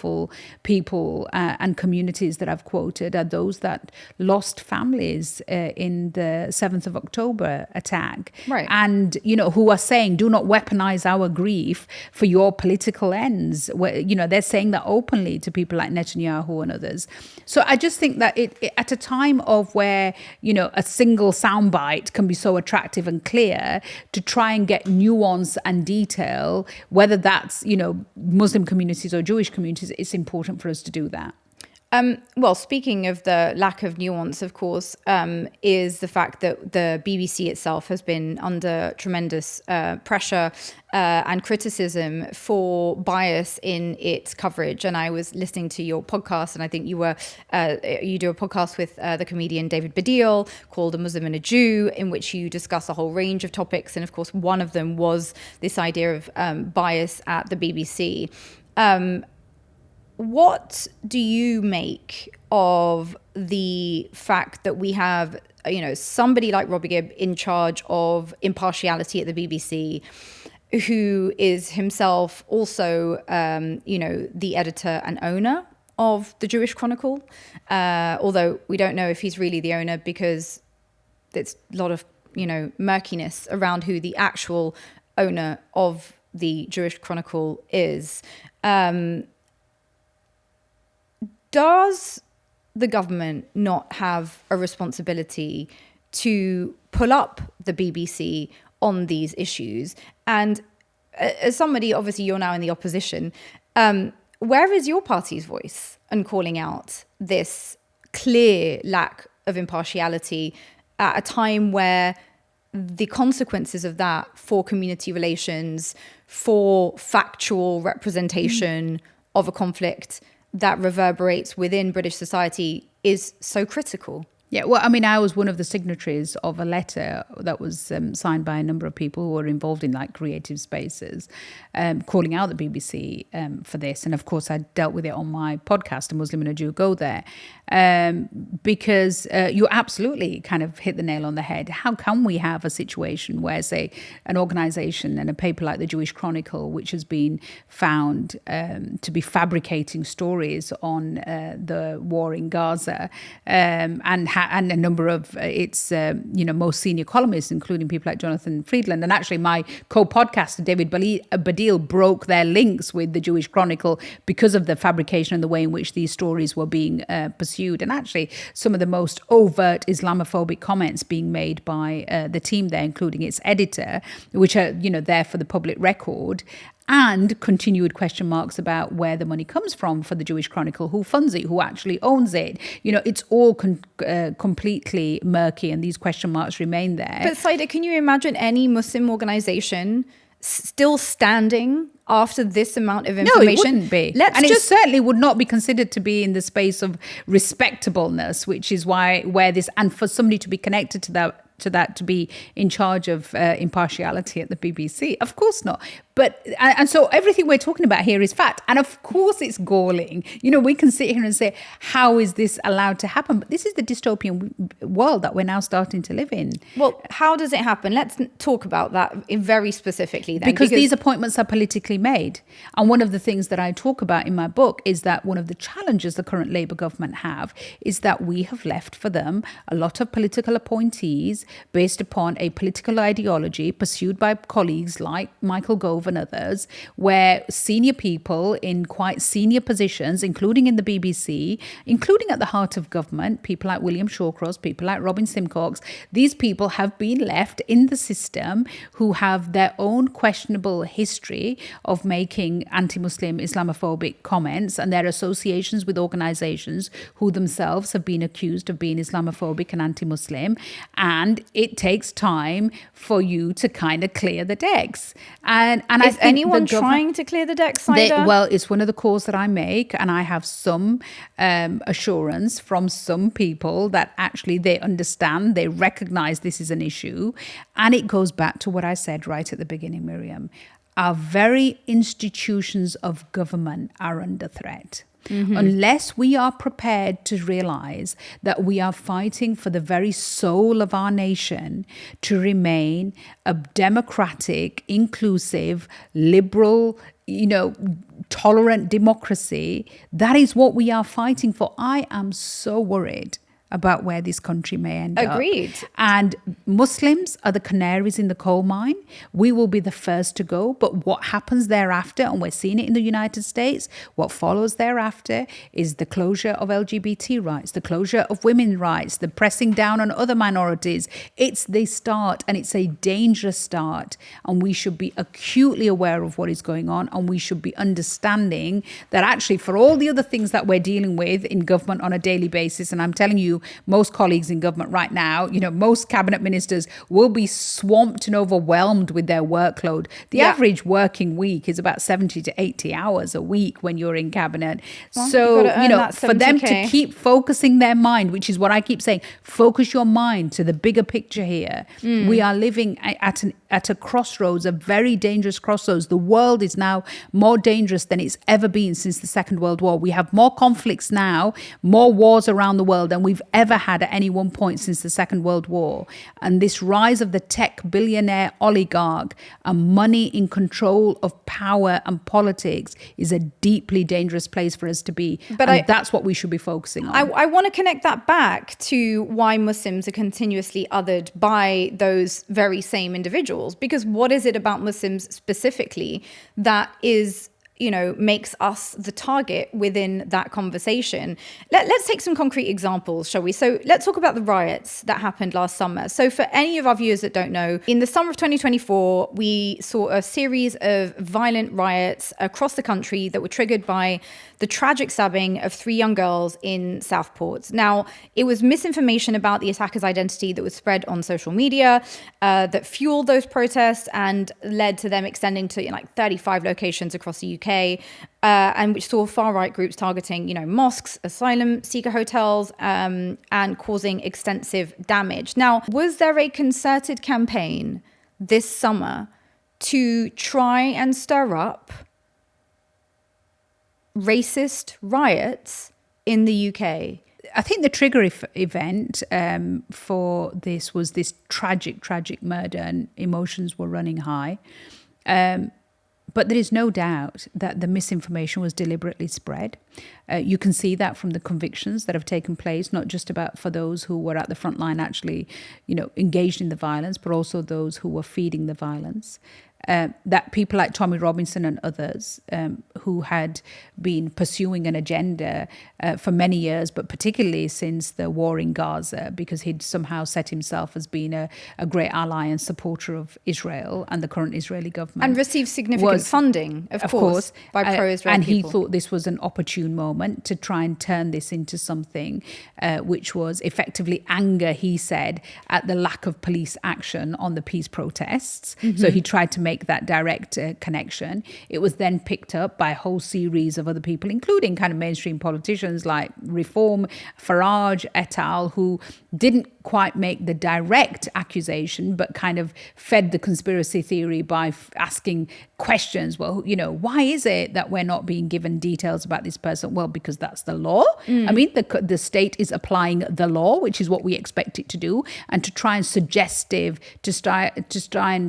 people and communities that I've quoted are those that lost families in the 7th of October attack. Right. And, who are saying, do not weaponize our grief for your political ends. Where, they're saying that openly to people like Netanyahu and others. So I just think that it at a time of where, a single soundbite can be so attractive and clear, to try and get nuance and detail, whether that's, Muslim communities or Jewish communities, it's important for us to do that. Well, speaking of the lack of nuance, of course, is the fact that the BBC itself has been under tremendous pressure and criticism for bias in its coverage. And I was listening to your podcast, and I think you do a podcast with the comedian David Baddiel called A Muslim and a Jew, in which you discuss a whole range of topics. And of course, one of them was this idea of bias at the BBC. What do you make of the fact that we have, somebody like Robbie Gibb in charge of impartiality at the BBC, who is himself also, the editor and owner of the Jewish Chronicle, although we don't know if he's really the owner because there's a lot of, murkiness around who the actual owner of the Jewish Chronicle is. Does the government not have a responsibility to pull up the BBC on these issues? And as somebody, obviously you're now in the opposition, where is your party's voice in calling out this clear lack of impartiality at a time where the consequences of that for community relations, for factual representation of a conflict that reverberates within British society is so critical? Yeah, well, I was one of the signatories of a letter that was signed by a number of people who were involved in creative spaces, calling out the BBC for this. And of course, I dealt with it on my podcast, A Muslim and a Jew Go There, because you absolutely kind of hit the nail on the head. How can we have a situation where, say, an organization and a paper like the Jewish Chronicle, which has been found to be fabricating stories on the war in Gaza, and a number of its most senior columnists, including people like Jonathan Friedland, and actually my co-podcaster David Baddiel broke their links with the Jewish Chronicle because of the fabrication and the way in which these stories were being pursued, and actually some of the most overt Islamophobic comments being made by the team there, including its editor, which are there for the public record. And continued question marks about where the money comes from for the Jewish Chronicle, who funds it, who actually owns it. It's all completely murky, and these question marks remain there. But Sayeeda, can you imagine any Muslim organization still standing after this amount of information? No, it wouldn't be. It certainly would not be considered to be in the space of respectableness, which is where this, and for somebody to be connected to that, to be in charge of impartiality at the BBC, of course not. And so everything we're talking about here is fact. And of course it's galling. We can sit here and say, how is this allowed to happen? But this is the dystopian world that we're now starting to live in. Well, how does it happen? Let's talk about that very specifically then. Because these appointments are politically made. And one of the things that I talk about in my book is that one of the challenges the current Labour government have is that we have left for them a lot of political appointees based upon a political ideology pursued by colleagues like Michael Gove and others, where senior people in quite senior positions, including in the BBC, including at the heart of government, people like William Shawcross, people like Robin Simcox, these people have been left in the system who have their own questionable history of making anti-Muslim Islamophobic comments and their associations with organizations who themselves have been accused of being Islamophobic and anti-Muslim. And it takes time for you to kind of clear the decks. And is anyone trying to clear the decks, Sayeeda? Well, it's one of the calls that I make, and I have some assurance from some people that actually they understand, they recognize this is an issue. And it goes back to what I said right at the beginning, Myriam. Our very institutions of government are under threat. Mm-hmm. Unless we are prepared to realize that we are fighting for the very soul of our nation to remain a democratic, inclusive, liberal, tolerant democracy, that is what we are fighting for. I am so worried about where this country may end up. Agreed. And Muslims are the canaries in the coal mine. We will be the first to go. But what happens thereafter, and we're seeing it in the United States, what follows thereafter is the closure of LGBT rights, the closure of women's rights, the pressing down on other minorities. It's the start, and it's a dangerous start. And we should be acutely aware of what is going on. And we should be understanding that actually for all the other things that we're dealing with in government on a daily basis, and I'm telling you, most colleagues in government right now, most cabinet ministers will be swamped and overwhelmed with their workload. The average working week is about 70 to 80 hours a week when you're in cabinet. Well, so, for them to keep focusing their mind, which is what I keep saying, focus your mind to the bigger picture here. We are living at a crossroads, a very dangerous crossroads. The world is now more dangerous than it's ever been since the Second World War. We have more conflicts now, more wars around the world than we've ever had at any one point since the Second World War. And this rise of the tech billionaire oligarch and money in control of power and politics is a deeply dangerous place for us to be. But that's what we should be focusing on. I want to connect that back to why Muslims are continuously othered by those very same individuals. Because what is it about Muslims specifically that is makes us the target within that conversation? Let's take some concrete examples, shall we? So let's talk about the riots that happened last summer. So for any of our viewers that don't know, in the summer of 2024, we saw a series of violent riots across the country that were triggered by the tragic stabbing of 3 young girls in Southport. Now, it was misinformation about the attacker's identity that was spread on social media that fueled those protests and led to them extending to 35 locations across the UK. And which saw far-right groups targeting, mosques, asylum seeker hotels, and causing extensive damage. Now, was there a concerted campaign this summer to try and stir up racist riots in the UK? I think the trigger event for this was this tragic murder, and emotions were running high. But there is no doubt that the misinformation was deliberately spread. You can see that from the convictions that have taken place, not just about for those who were at the front line actually, engaged in the violence, but also those who were feeding the violence. That people like Tommy Robinson and others who had been pursuing an agenda for many years, but particularly since the war in Gaza, because he'd somehow set himself as being a great ally and supporter of Israel and the current Israeli government. And received significant funding, of course, by pro-Israel and people. He thought this was an opportune moment to try and turn this into something which was effectively anger, he said, at the lack of police action on the peace protests. Mm-hmm. So he tried to make make that direct connection. It was then picked up by a whole series of other people, including kind of mainstream politicians like Reform, Farage et al., who didn't quite make the direct accusation, but kind of fed the conspiracy theory by asking questions. Well, you know, why is it that we're not being given details about this person? Well, because that's the law. I mean, the state is applying the law, which is what we expect it to do, and to try and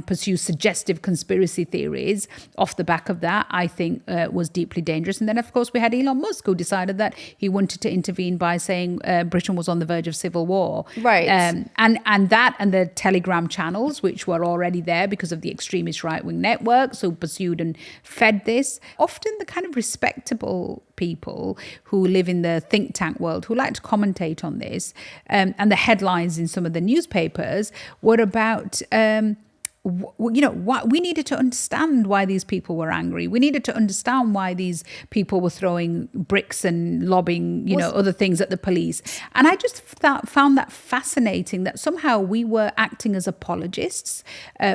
pursue suggestive conspiracy theories off the back of that, I think was deeply dangerous. And then, of course, we had Elon Musk, who decided that he wanted to intervene by saying Britain was on the verge of civil war. Right. And that and the Telegram channels, which were already there because of the extremist right-wing networks who pursued and fed this. Often the kind of respectable people who live in the think tank world who like to commentate on this, and the headlines in some of the newspapers were about what we needed to understand why these people were angry. We needed to understand why these people were throwing bricks and lobbing, other things at the police. And I just found that fascinating, that somehow we were acting as apologists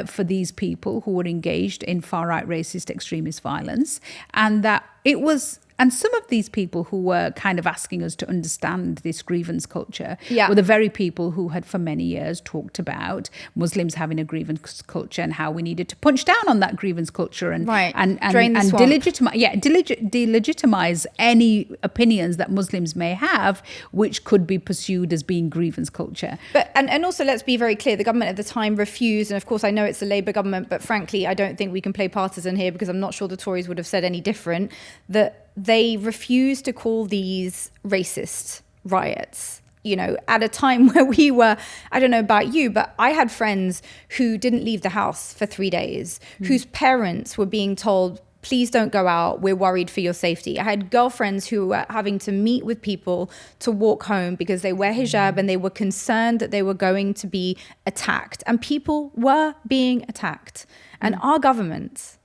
for these people who were engaged in far-right racist extremist violence, and that it was. And some of these people who were kind of asking us to understand this grievance culture were the very people who had for many years talked about Muslims having a grievance culture and how we needed to punch down on that grievance culture and delegitimize any opinions that Muslims may have, which could be pursued as being grievance culture. But and also, let's be very clear, the government at the time refused, and of course I know it's a Labour government, but frankly I don't think we can play partisan here, because I'm not sure the Tories would have said any different, that they refused to call these racist riots, at a time where we were, I don't know about you, but I had friends who didn't leave the house for 3 days, whose parents were being told, please don't go out, we're worried for your safety. I had girlfriends who were having to meet with people to walk home because they wear hijab and they were concerned that they were going to be attacked. And people were being attacked. And our government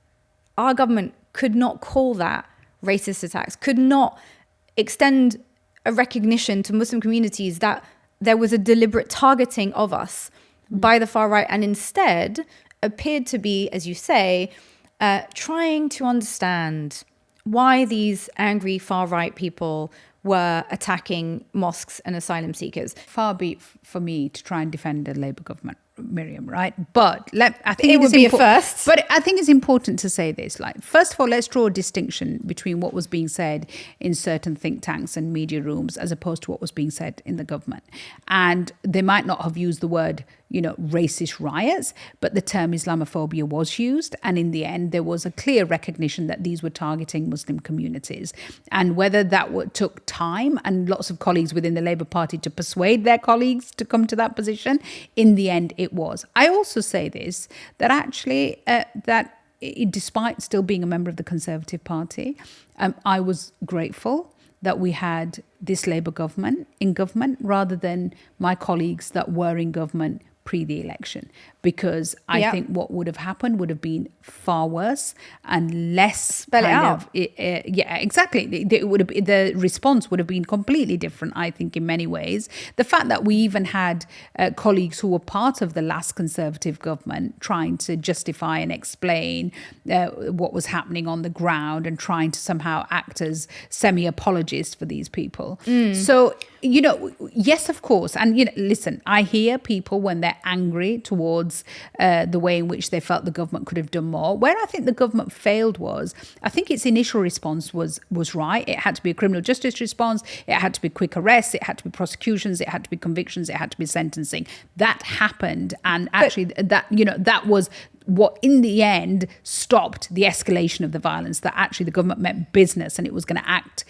could not call that racist attacks, could not extend a recognition to Muslim communities that there was a deliberate targeting of us by the far right, and instead appeared to be, as you say, trying to understand why these angry far right people were attacking mosques and asylum seekers. Far be it for me to try and defend a Labour government, Myriam, right? But I think it would be a first. But I think it's important to say this. Like, first of all, let's draw a distinction between what was being said in certain think tanks and media rooms as opposed to what was being said in the government. And they might not have used the word, racist riots, but the term Islamophobia was used. And in the end, there was a clear recognition that these were targeting Muslim communities. And whether that took time and lots of colleagues within the Labour Party to persuade their colleagues to come to that position, in the end, it was. I also say this, that actually, despite still being a member of the Conservative Party, I was grateful that we had this Labour government in government rather than my colleagues that were in government pre the election, because I think what would have happened would have been far worse and less exactly. The response would have been completely different, I think, in many ways. The fact that we even had colleagues who were part of the last Conservative government trying to justify and explain what was happening on the ground and trying to somehow act as semi-apologists for these people. So, yes, of course. And, listen, I hear people when they're angry towards the way in which they felt the government could have done more. Where I think the government failed was, I think its initial response was right. It had to be a criminal justice response. It had to be quick arrests. It had to be prosecutions. It had to be convictions. It had to be sentencing. That happened. And actually that was what in the end stopped the escalation of the violence, that actually the government meant business and it was going to act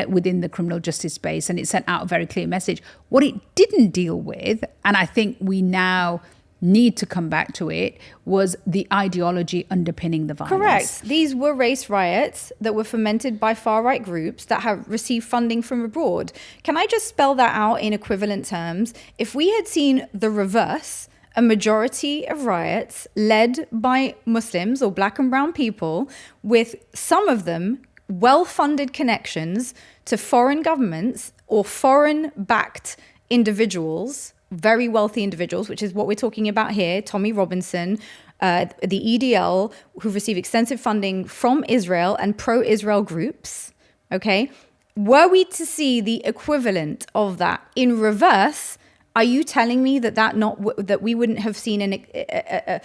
within the criminal justice space, and it sent out a very clear message. What it didn't deal with, and I think we now need to come back to it, was the ideology underpinning the violence. Correct. These were race riots that were fomented by far-right groups that have received funding from abroad. Can I just spell that out in equivalent terms? If we had seen the reverse, a majority of riots led by Muslims or black and brown people, with some of them well-funded connections to foreign governments or foreign-backed individuals very wealthy individuals, which is what we're talking about here, Tommy Robinson, the EDL, who receive extensive funding from Israel and pro-Israel groups, okay? Were we to see the equivalent of that in reverse, are you telling me that we wouldn't have seen a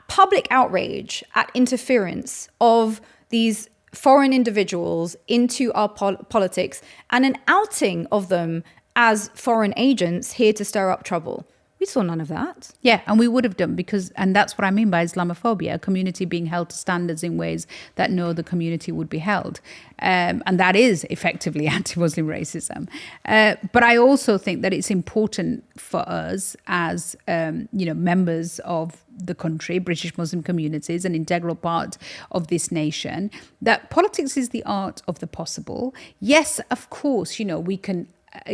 public outrage at interference of these foreign individuals into our politics and an outing of them as foreign agents here to stir up trouble? We saw none of that. Yeah, and we would have done and that's what I mean by Islamophobia, a community being held to standards in ways that no other community would be held. And that is effectively anti-Muslim racism. But I also think that it's important for us as, members of the country, British Muslim communities, an integral part of this nation, that politics is the art of the possible. Yes, of course, we can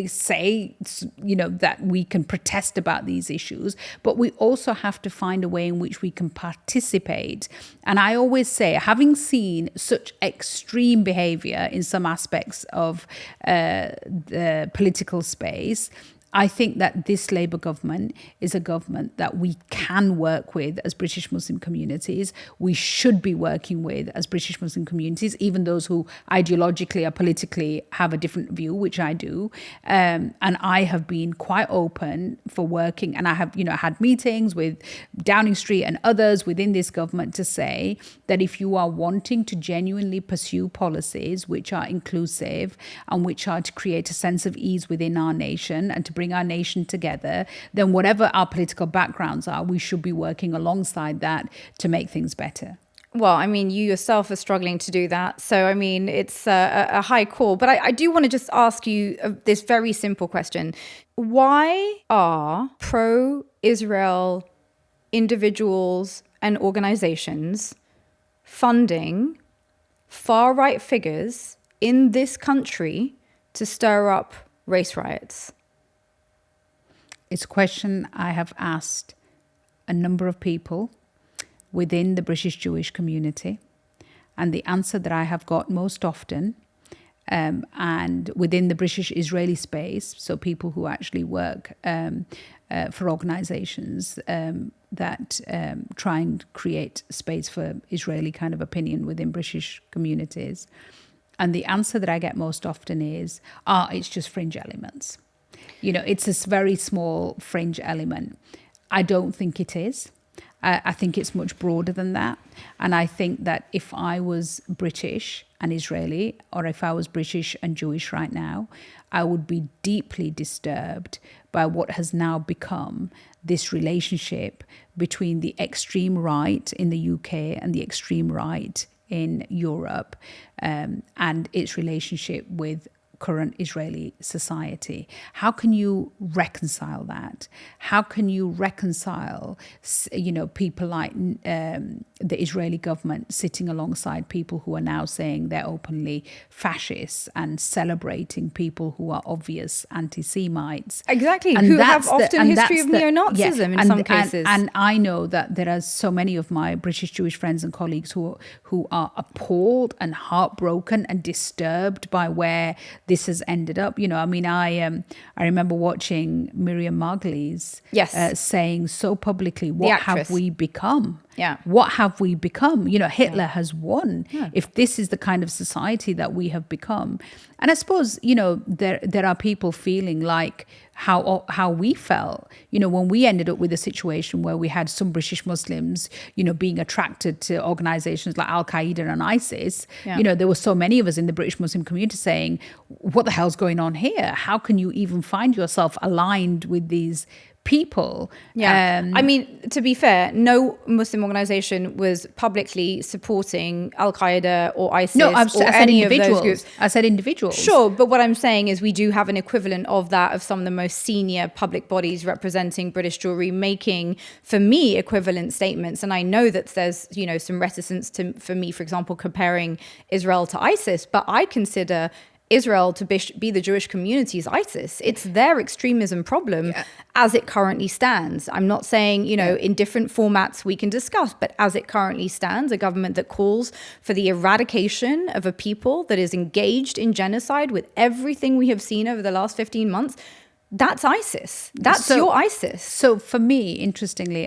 say, that we can protest about these issues, but we also have to find a way in which we can participate. And I always say, having seen such extreme behavior in some aspects of the political space, I think that this Labour government is a government that we can work with as British Muslim communities. We should be working with as British Muslim communities, even those who ideologically or politically have a different view, which I do. And I have been quite open for working, and I have, had meetings with Downing Street and others within this government to say that if you are wanting to genuinely pursue policies which are inclusive and which are to create a sense of ease within our nation and to bring our nation together, then whatever our political backgrounds are, we should be working alongside that to make things better. Well, I mean, you yourself are struggling to do that. So, I mean, it's a high call. But I do want to just ask you this very simple question. Why are pro-Israel individuals and organizations funding far-right figures in this country to stir up race riots? It's a question I have asked a number of people within the British Jewish community. And the answer that I have got most often, and within the British Israeli space, so people who actually work for organizations that try and create space for Israeli kind of opinion within British communities. And the answer that I get most often is, it's just fringe elements. It's this very small fringe element. I don't think it is. I think it's much broader than that. And I think that if I was British and Israeli, or if I was British and Jewish right now, I would be deeply disturbed by what has now become this relationship between the extreme right in the UK and the extreme right in Europe, and its relationship with current Israeli society. How can you reconcile that? How can you reconcile, people like the Israeli government sitting alongside people who are now saying they're openly fascists and celebrating people who are obvious anti-Semites? Exactly, and who have often a history of neo-Nazism in some cases. And I know that there are so many of my British Jewish friends and colleagues who are appalled and heartbroken and disturbed by where this has ended up. I remember watching Myriam saying so publicly, what have we become? Yeah. What have we become? Hitler has won. Yeah. If this is the kind of society that we have become. And I suppose, there are people feeling like how we felt, when we ended up with a situation where we had some British Muslims, being attracted to organizations like Al-Qaeda and ISIS. Yeah. There were so many of us in the British Muslim community saying, what the hell's going on here? How can you even find yourself aligned with these people? Yeah. To be fair, no Muslim organization was publicly supporting Al-Qaeda or ISIS or any of those groups. I said individuals. Sure, but what I'm saying is we do have an equivalent of that of some of the most senior public bodies representing British Jewry making, for me, equivalent statements. And I know that there's, some reticence for me, for example, comparing Israel to ISIS, but I consider Israel to be the Jewish community's ISIS. It's their extremism problem as it currently stands. I'm not saying, in different formats we can discuss, but as it currently stands, a government that calls for the eradication of a people that is engaged in genocide with everything we have seen over the last 15 months, that's ISIS. That's your ISIS. So for me, interestingly,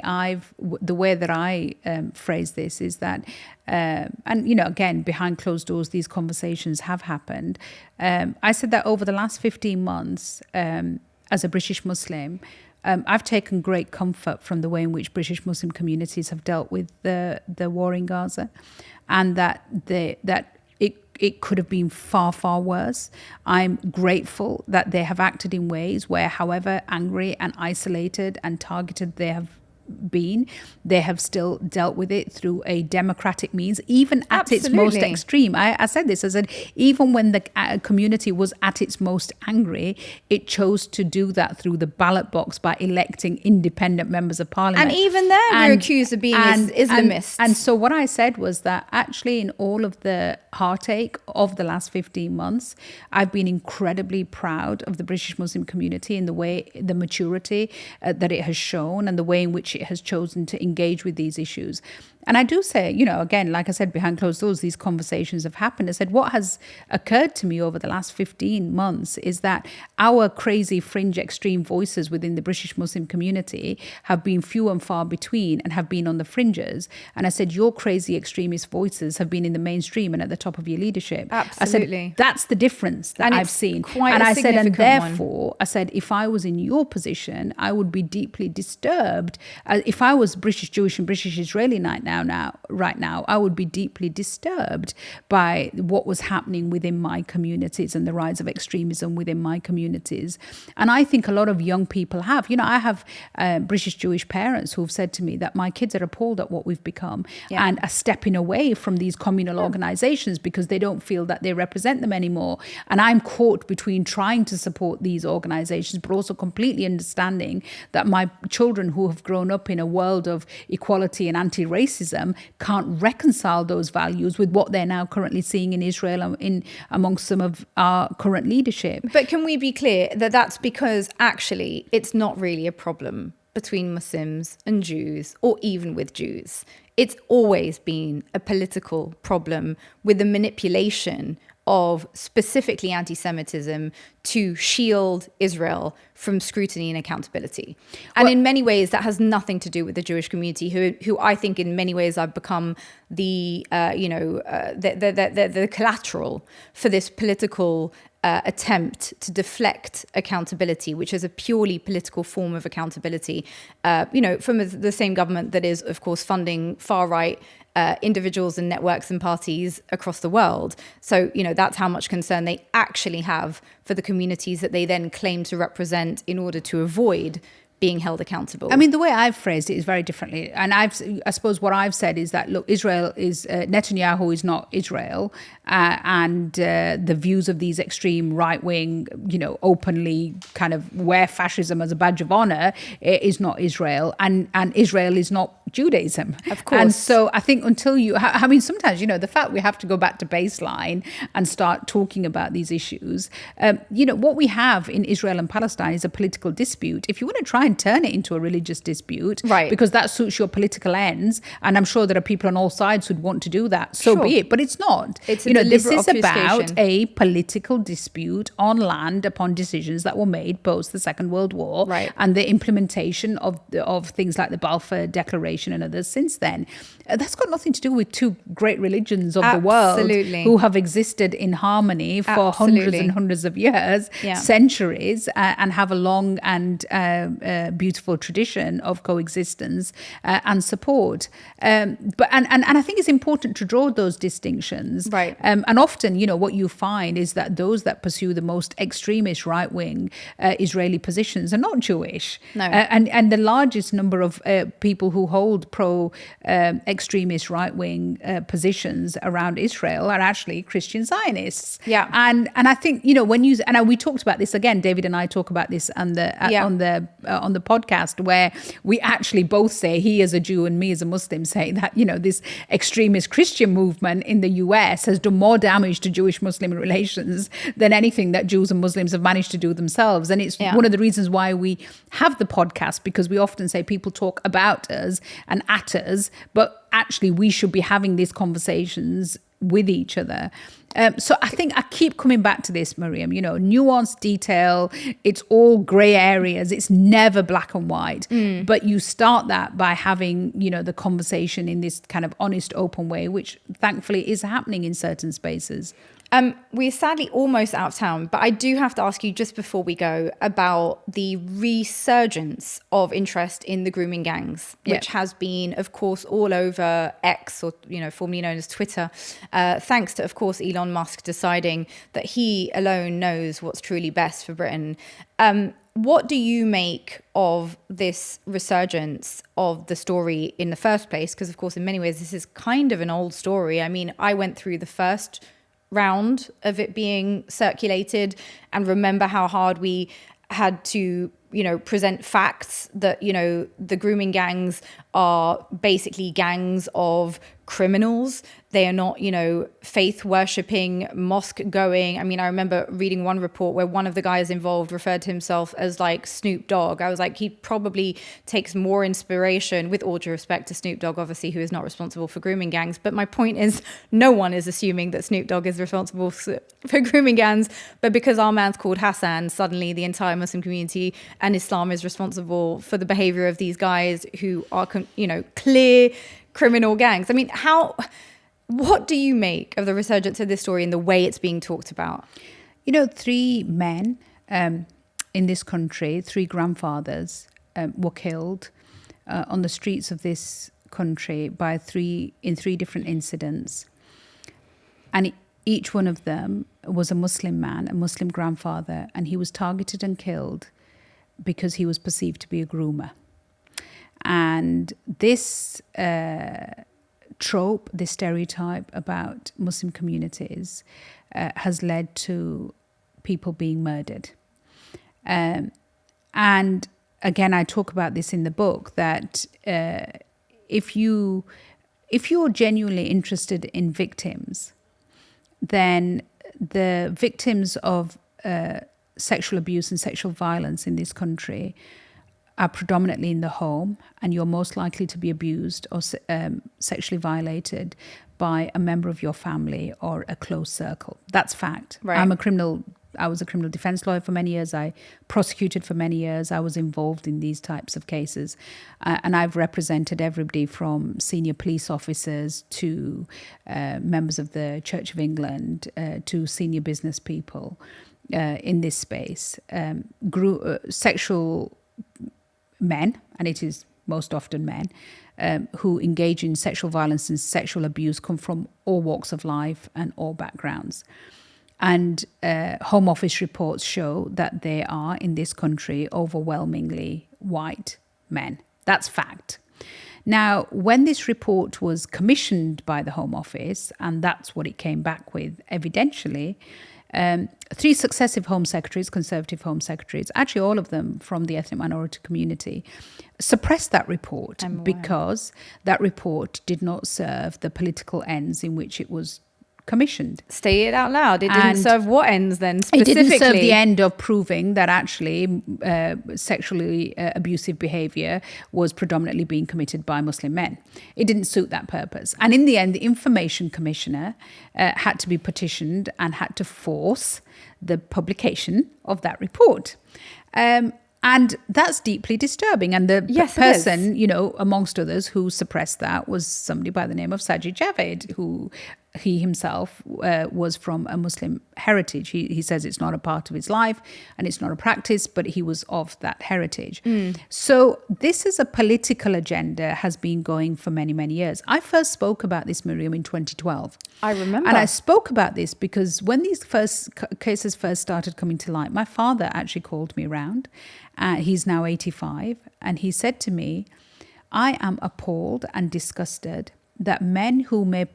the way that I phrase this is that, and again, behind closed doors, these conversations have happened. I said that over the last 15 months, as a British Muslim, I've taken great comfort from the way in which British Muslim communities have dealt with the war in Gaza, and that it could have been far, far worse. I'm grateful that they have acted in ways where, however angry and isolated and targeted they have been, they have still dealt with it through a democratic means, even at its most extreme. I said this, I said, even when the community was at its most angry, it chose to do that through the ballot box by electing independent members of parliament. And even there, we're accused of being Islamists. And so what I said was that actually in all of the heartache of the last 15 months, I've been incredibly proud of the British Muslim community in the way, the maturity that it has shown and the way in which it has chosen to engage with these issues. And I do say, again, like I said, behind closed doors, these conversations have happened. I said, what has occurred to me over the last 15 months is that our crazy fringe extreme voices within the British Muslim community have been few and far between and have been on the fringes. And I said, your crazy extremist voices have been in the mainstream and at the top of your leadership. Absolutely. I said, that's the difference that I've seen. And I said, and therefore, I said, if I was in your position, I would be deeply disturbed. If I was British Jewish and British Israeli right now, I would be deeply disturbed by what was happening within my communities and the rise of extremism within my communities. And I think a lot of young people have. I have British Jewish parents who have said to me that my kids are appalled at what we've become and are stepping away from these communal organizations because they don't feel that they represent them anymore. And I'm caught between trying to support these organizations, but also completely understanding that my children who have grown up in a world of equality and anti-racism can't reconcile those values with what they're now currently seeing in Israel and amongst some of our current leadership. But can we be clear that that's because actually it's not really a problem between Muslims and Jews or even with Jews? It's always been a political problem with the manipulation of specifically anti-Semitism to shield Israel from scrutiny and accountability. And in many ways, that has nothing to do with the Jewish community, who I think in many ways I've become the collateral for this political attempt to deflect accountability, which is a purely political form of accountability, from the same government that is, of course, funding far-right individuals and networks and parties across the world. So, that's how much concern they actually have for the communities that they then claim to represent in order to avoid being held accountable. I mean, the way I've phrased it is very differently. And I suppose what I've said is that, look, Israel is, Netanyahu is not Israel. And the views of these extreme right-wing, openly kind of wear fascism as a badge of honor is not Israel. And Israel is not Judaism. Of course. And so I think until sometimes, the fact we have to go back to baseline and start talking about these issues, what we have in Israel and Palestine is a political dispute. If you want to try and turn it into a religious dispute, right, because that suits your political ends, and I'm sure there are people on all sides who'd want to do that, so be it. But it's not. It's this is about a political dispute on land upon decisions that were made post the Second World War, right, and the implementation of things like the Balfour Declaration and others since then. That's got nothing to do with two great religions of the world who have existed in harmony for hundreds and hundreds of years, centuries, and have a long and beautiful tradition of coexistence and support. But I think it's important to draw those distinctions. Right. And often, what you find is that those that pursue the most extremist right-wing Israeli positions are not Jewish. No. And the largest number of people who hold pro-extremist right-wing positions around Israel are actually Christian Zionists. Yeah. And I think, when you, and we talked about this again, David and I talk about this on the podcast, where we actually both say, he as a Jew and me as a Muslim say that, this extremist Christian movement in the US has done more damage to Jewish-Muslim relations than anything that Jews and Muslims have managed to do themselves. And it's one of the reasons why we have the podcast, because we often say people talk about us and at us, but actually we should be having these conversations with each other. So I think I keep coming back to this, Myriam, nuanced detail. It's all grey areas. It's never black and white. But you start that by having, the conversation in this kind of honest, open way, which thankfully is happening in certain spaces. We're sadly almost out of town, but I do have to ask you just before we go about the resurgence of interest in the grooming gangs, which has been, of course, all over X, or formerly known as Twitter, thanks to, of course, Elon Musk deciding that he alone knows what's truly best for Britain. What do you make of this resurgence of the story in the first place? Because, of course, in many ways, this is kind of an old story. I mean, I went through the first round of it being circulated and remember how hard we had to present facts that the grooming gangs are basically gangs of criminals. They are not faith worshipping, mosque going. I mean, I remember reading one report where one of the guys involved referred to himself as like Snoop Dogg. I was like, he probably takes more inspiration, with all due respect to Snoop Dogg, obviously, who is not responsible for grooming gangs. But my point is, no one is assuming that Snoop Dogg is responsible for grooming gangs. But because our man's called Hassan, suddenly the entire Muslim community and Islam is responsible for the behavior of these guys who are, clear criminal gangs. I mean, what do you make of the resurgence of this story and the way it's being talked about? 3 men in this country, 3 grandfathers were killed on the streets of this country in 3 different incidents. And each one of them was a Muslim man, a Muslim grandfather, and he was targeted and killed because he was perceived to be a groomer. And this trope, this stereotype about Muslim communities has led to people being murdered. And again, I talk about this in the book, that if you're genuinely interested in victims, then the victims of sexual abuse and sexual violence in this country are predominantly in the home, and you're most likely to be abused or sexually violated by a member of your family or a close circle. That's fact. Right. I was a criminal defense lawyer for many years. I prosecuted for many years. I was involved in these types of cases. And I've represented everybody from senior police officers to members of the Church of England to senior business people in this space. Sexual men, and it is most often men, who engage in sexual violence and sexual abuse come from all walks of life and all backgrounds. And Home Office reports show that they are, in this country, overwhelmingly white men. That's fact. Now, when this report was commissioned by the Home Office, and that's what it came back with evidentially, 3 successive Home Secretaries, Conservative Home Secretaries, actually all of them from the ethnic minority community, suppressed that report because that report did not serve the political ends in which it was commissioned. Say it out loud. It didn't serve what ends then specifically? It didn't serve the end of proving that actually sexually abusive behaviour was predominantly being committed by Muslim men. It didn't suit that purpose. And in the end, the Information Commissioner had to be petitioned and had to force the publication of that report. And that's deeply disturbing. And the person, amongst others, who suppressed that was somebody by the name of Sajid Javid, who he himself was from a Muslim heritage. He says it's not a part of his life and it's not a practice, but he was of that heritage. So this is a political agenda, has been going for many, many years. I first spoke about this, Myriam, in 2012. I remember. And I spoke about this because when these cases first started coming to light, my father actually called me around. He's now 85. And he said to me, I am appalled and disgusted that men who may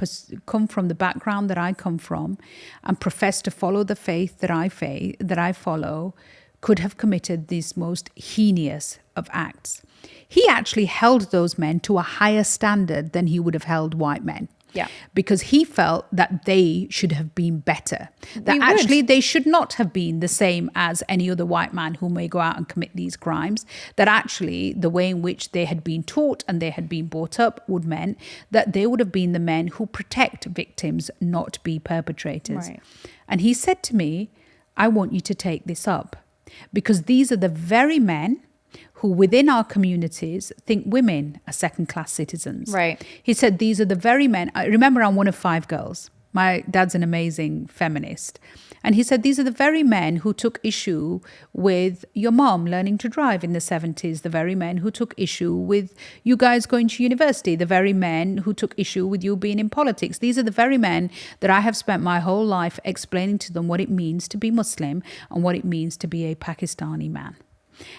come from the background that I come from and profess to follow the faith that I follow could have committed these most heinous of acts. He actually held those men to a higher standard than he would have held white men. Yeah. Because he felt that they should have been better. That actually they should not have been the same as any other white man who may go out and commit these crimes. That actually the way in which they had been taught and they had been brought up would mean that they would have been the men who protect victims, not be perpetrators. Right. And he said to me, I want you to take this up, because these are the very men who within our communities think women are second-class citizens. Right. He said, these are the very men. I remember I'm one of 5 girls. My dad's an amazing feminist. And he said, these are the very men who took issue with your mom learning to drive in the 70s, the very men who took issue with you guys going to university, the very men who took issue with you being in politics. These are the very men that I have spent my whole life explaining to them what it means to be Muslim and what it means to be a Pakistani man.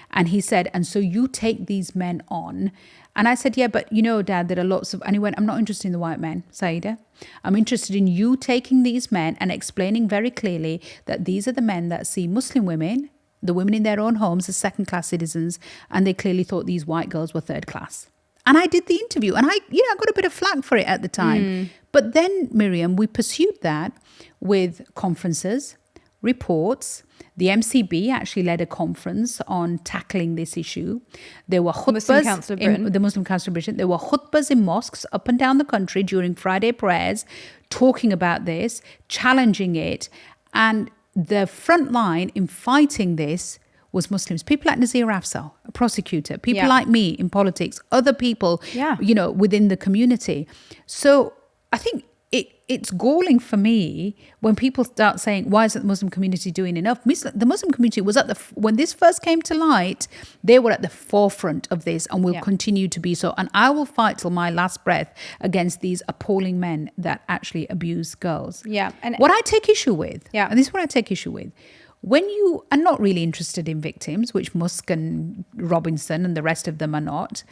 And he said, and so you take these men on. And I said, yeah, but you know, Dad, there are lots of, and he went, I'm not interested in the white men, Sayeeda. I'm interested in you taking these men and explaining very clearly that these are the men that see Muslim women, the women in their own homes, as second-class citizens, and they clearly thought these white girls were third class. And I did the interview, and I got a bit of flack for it at the time. But then, Myriam, we pursued that with conferences, reports. The MCB actually led a conference on tackling this issue. There were khutbas in the Muslim Council of Britain. There were khutbas in mosques up and down the country during Friday prayers, talking about this, challenging it. And the front line in fighting this was Muslims. People like Nazir Afzal, a prosecutor. People like me in politics. Other people, within the community. So I think it's galling for me when people start saying, why isn't the Muslim community doing enough? The Muslim community was when this first came to light, they were at the forefront of this and will continue to be so. And I will fight till my last breath against these appalling men that actually abuse girls. Yeah. And what I take issue with, and this is what I take issue with, when you are not really interested in victims, which Musk and Robinson and the rest of them are not,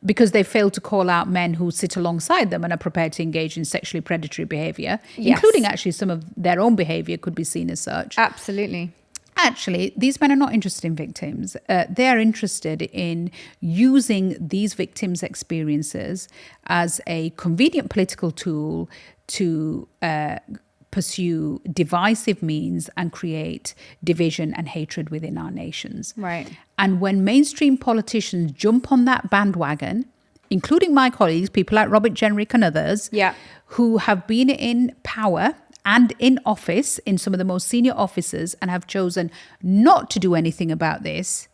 because they fail to call out men who sit alongside them and are prepared to engage in sexually predatory behavior, including actually some of their own behavior could be seen as such. Absolutely. Actually, these men are not interested in victims. They are interested in using these victims' experiences as a convenient political tool to pursue divisive means and create division and hatred within our nations. Right. And when mainstream politicians jump on that bandwagon, including my colleagues, people like Robert Jenrick and others, who have been in power and in office, in some of the most senior offices, and have chosen not to do anything about this,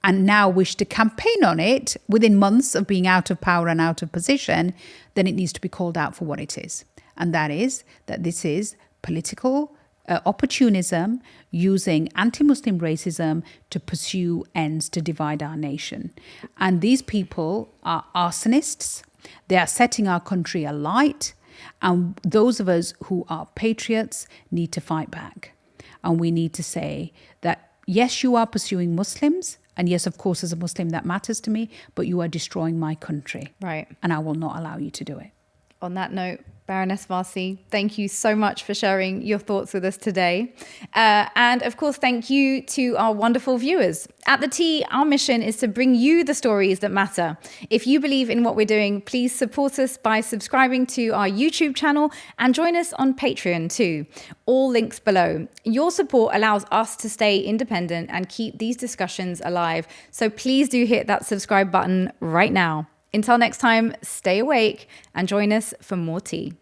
and now wish to campaign on it within months of being out of power and out of position, then it needs to be called out for what it is. And that is that this is political opportunism using anti-Muslim racism to pursue ends to divide our nation. And these people are arsonists. They are setting our country alight. And those of us who are patriots need to fight back. And we need to say that, yes, you are pursuing Muslims. And yes, of course, as a Muslim, that matters to me. But you are destroying my country. Right. And I will not allow you to do it. On that note, Baroness Warsi, thank you so much for sharing your thoughts with us today. And of course, thank you to our wonderful viewers. At The Tea, our mission is to bring you the stories that matter. If you believe in what we're doing, please support us by subscribing to our YouTube channel and join us on Patreon too. All links below. Your support allows us to stay independent and keep these discussions alive. So please do hit that subscribe button right now. Until next time, stay awake and join us for more tea.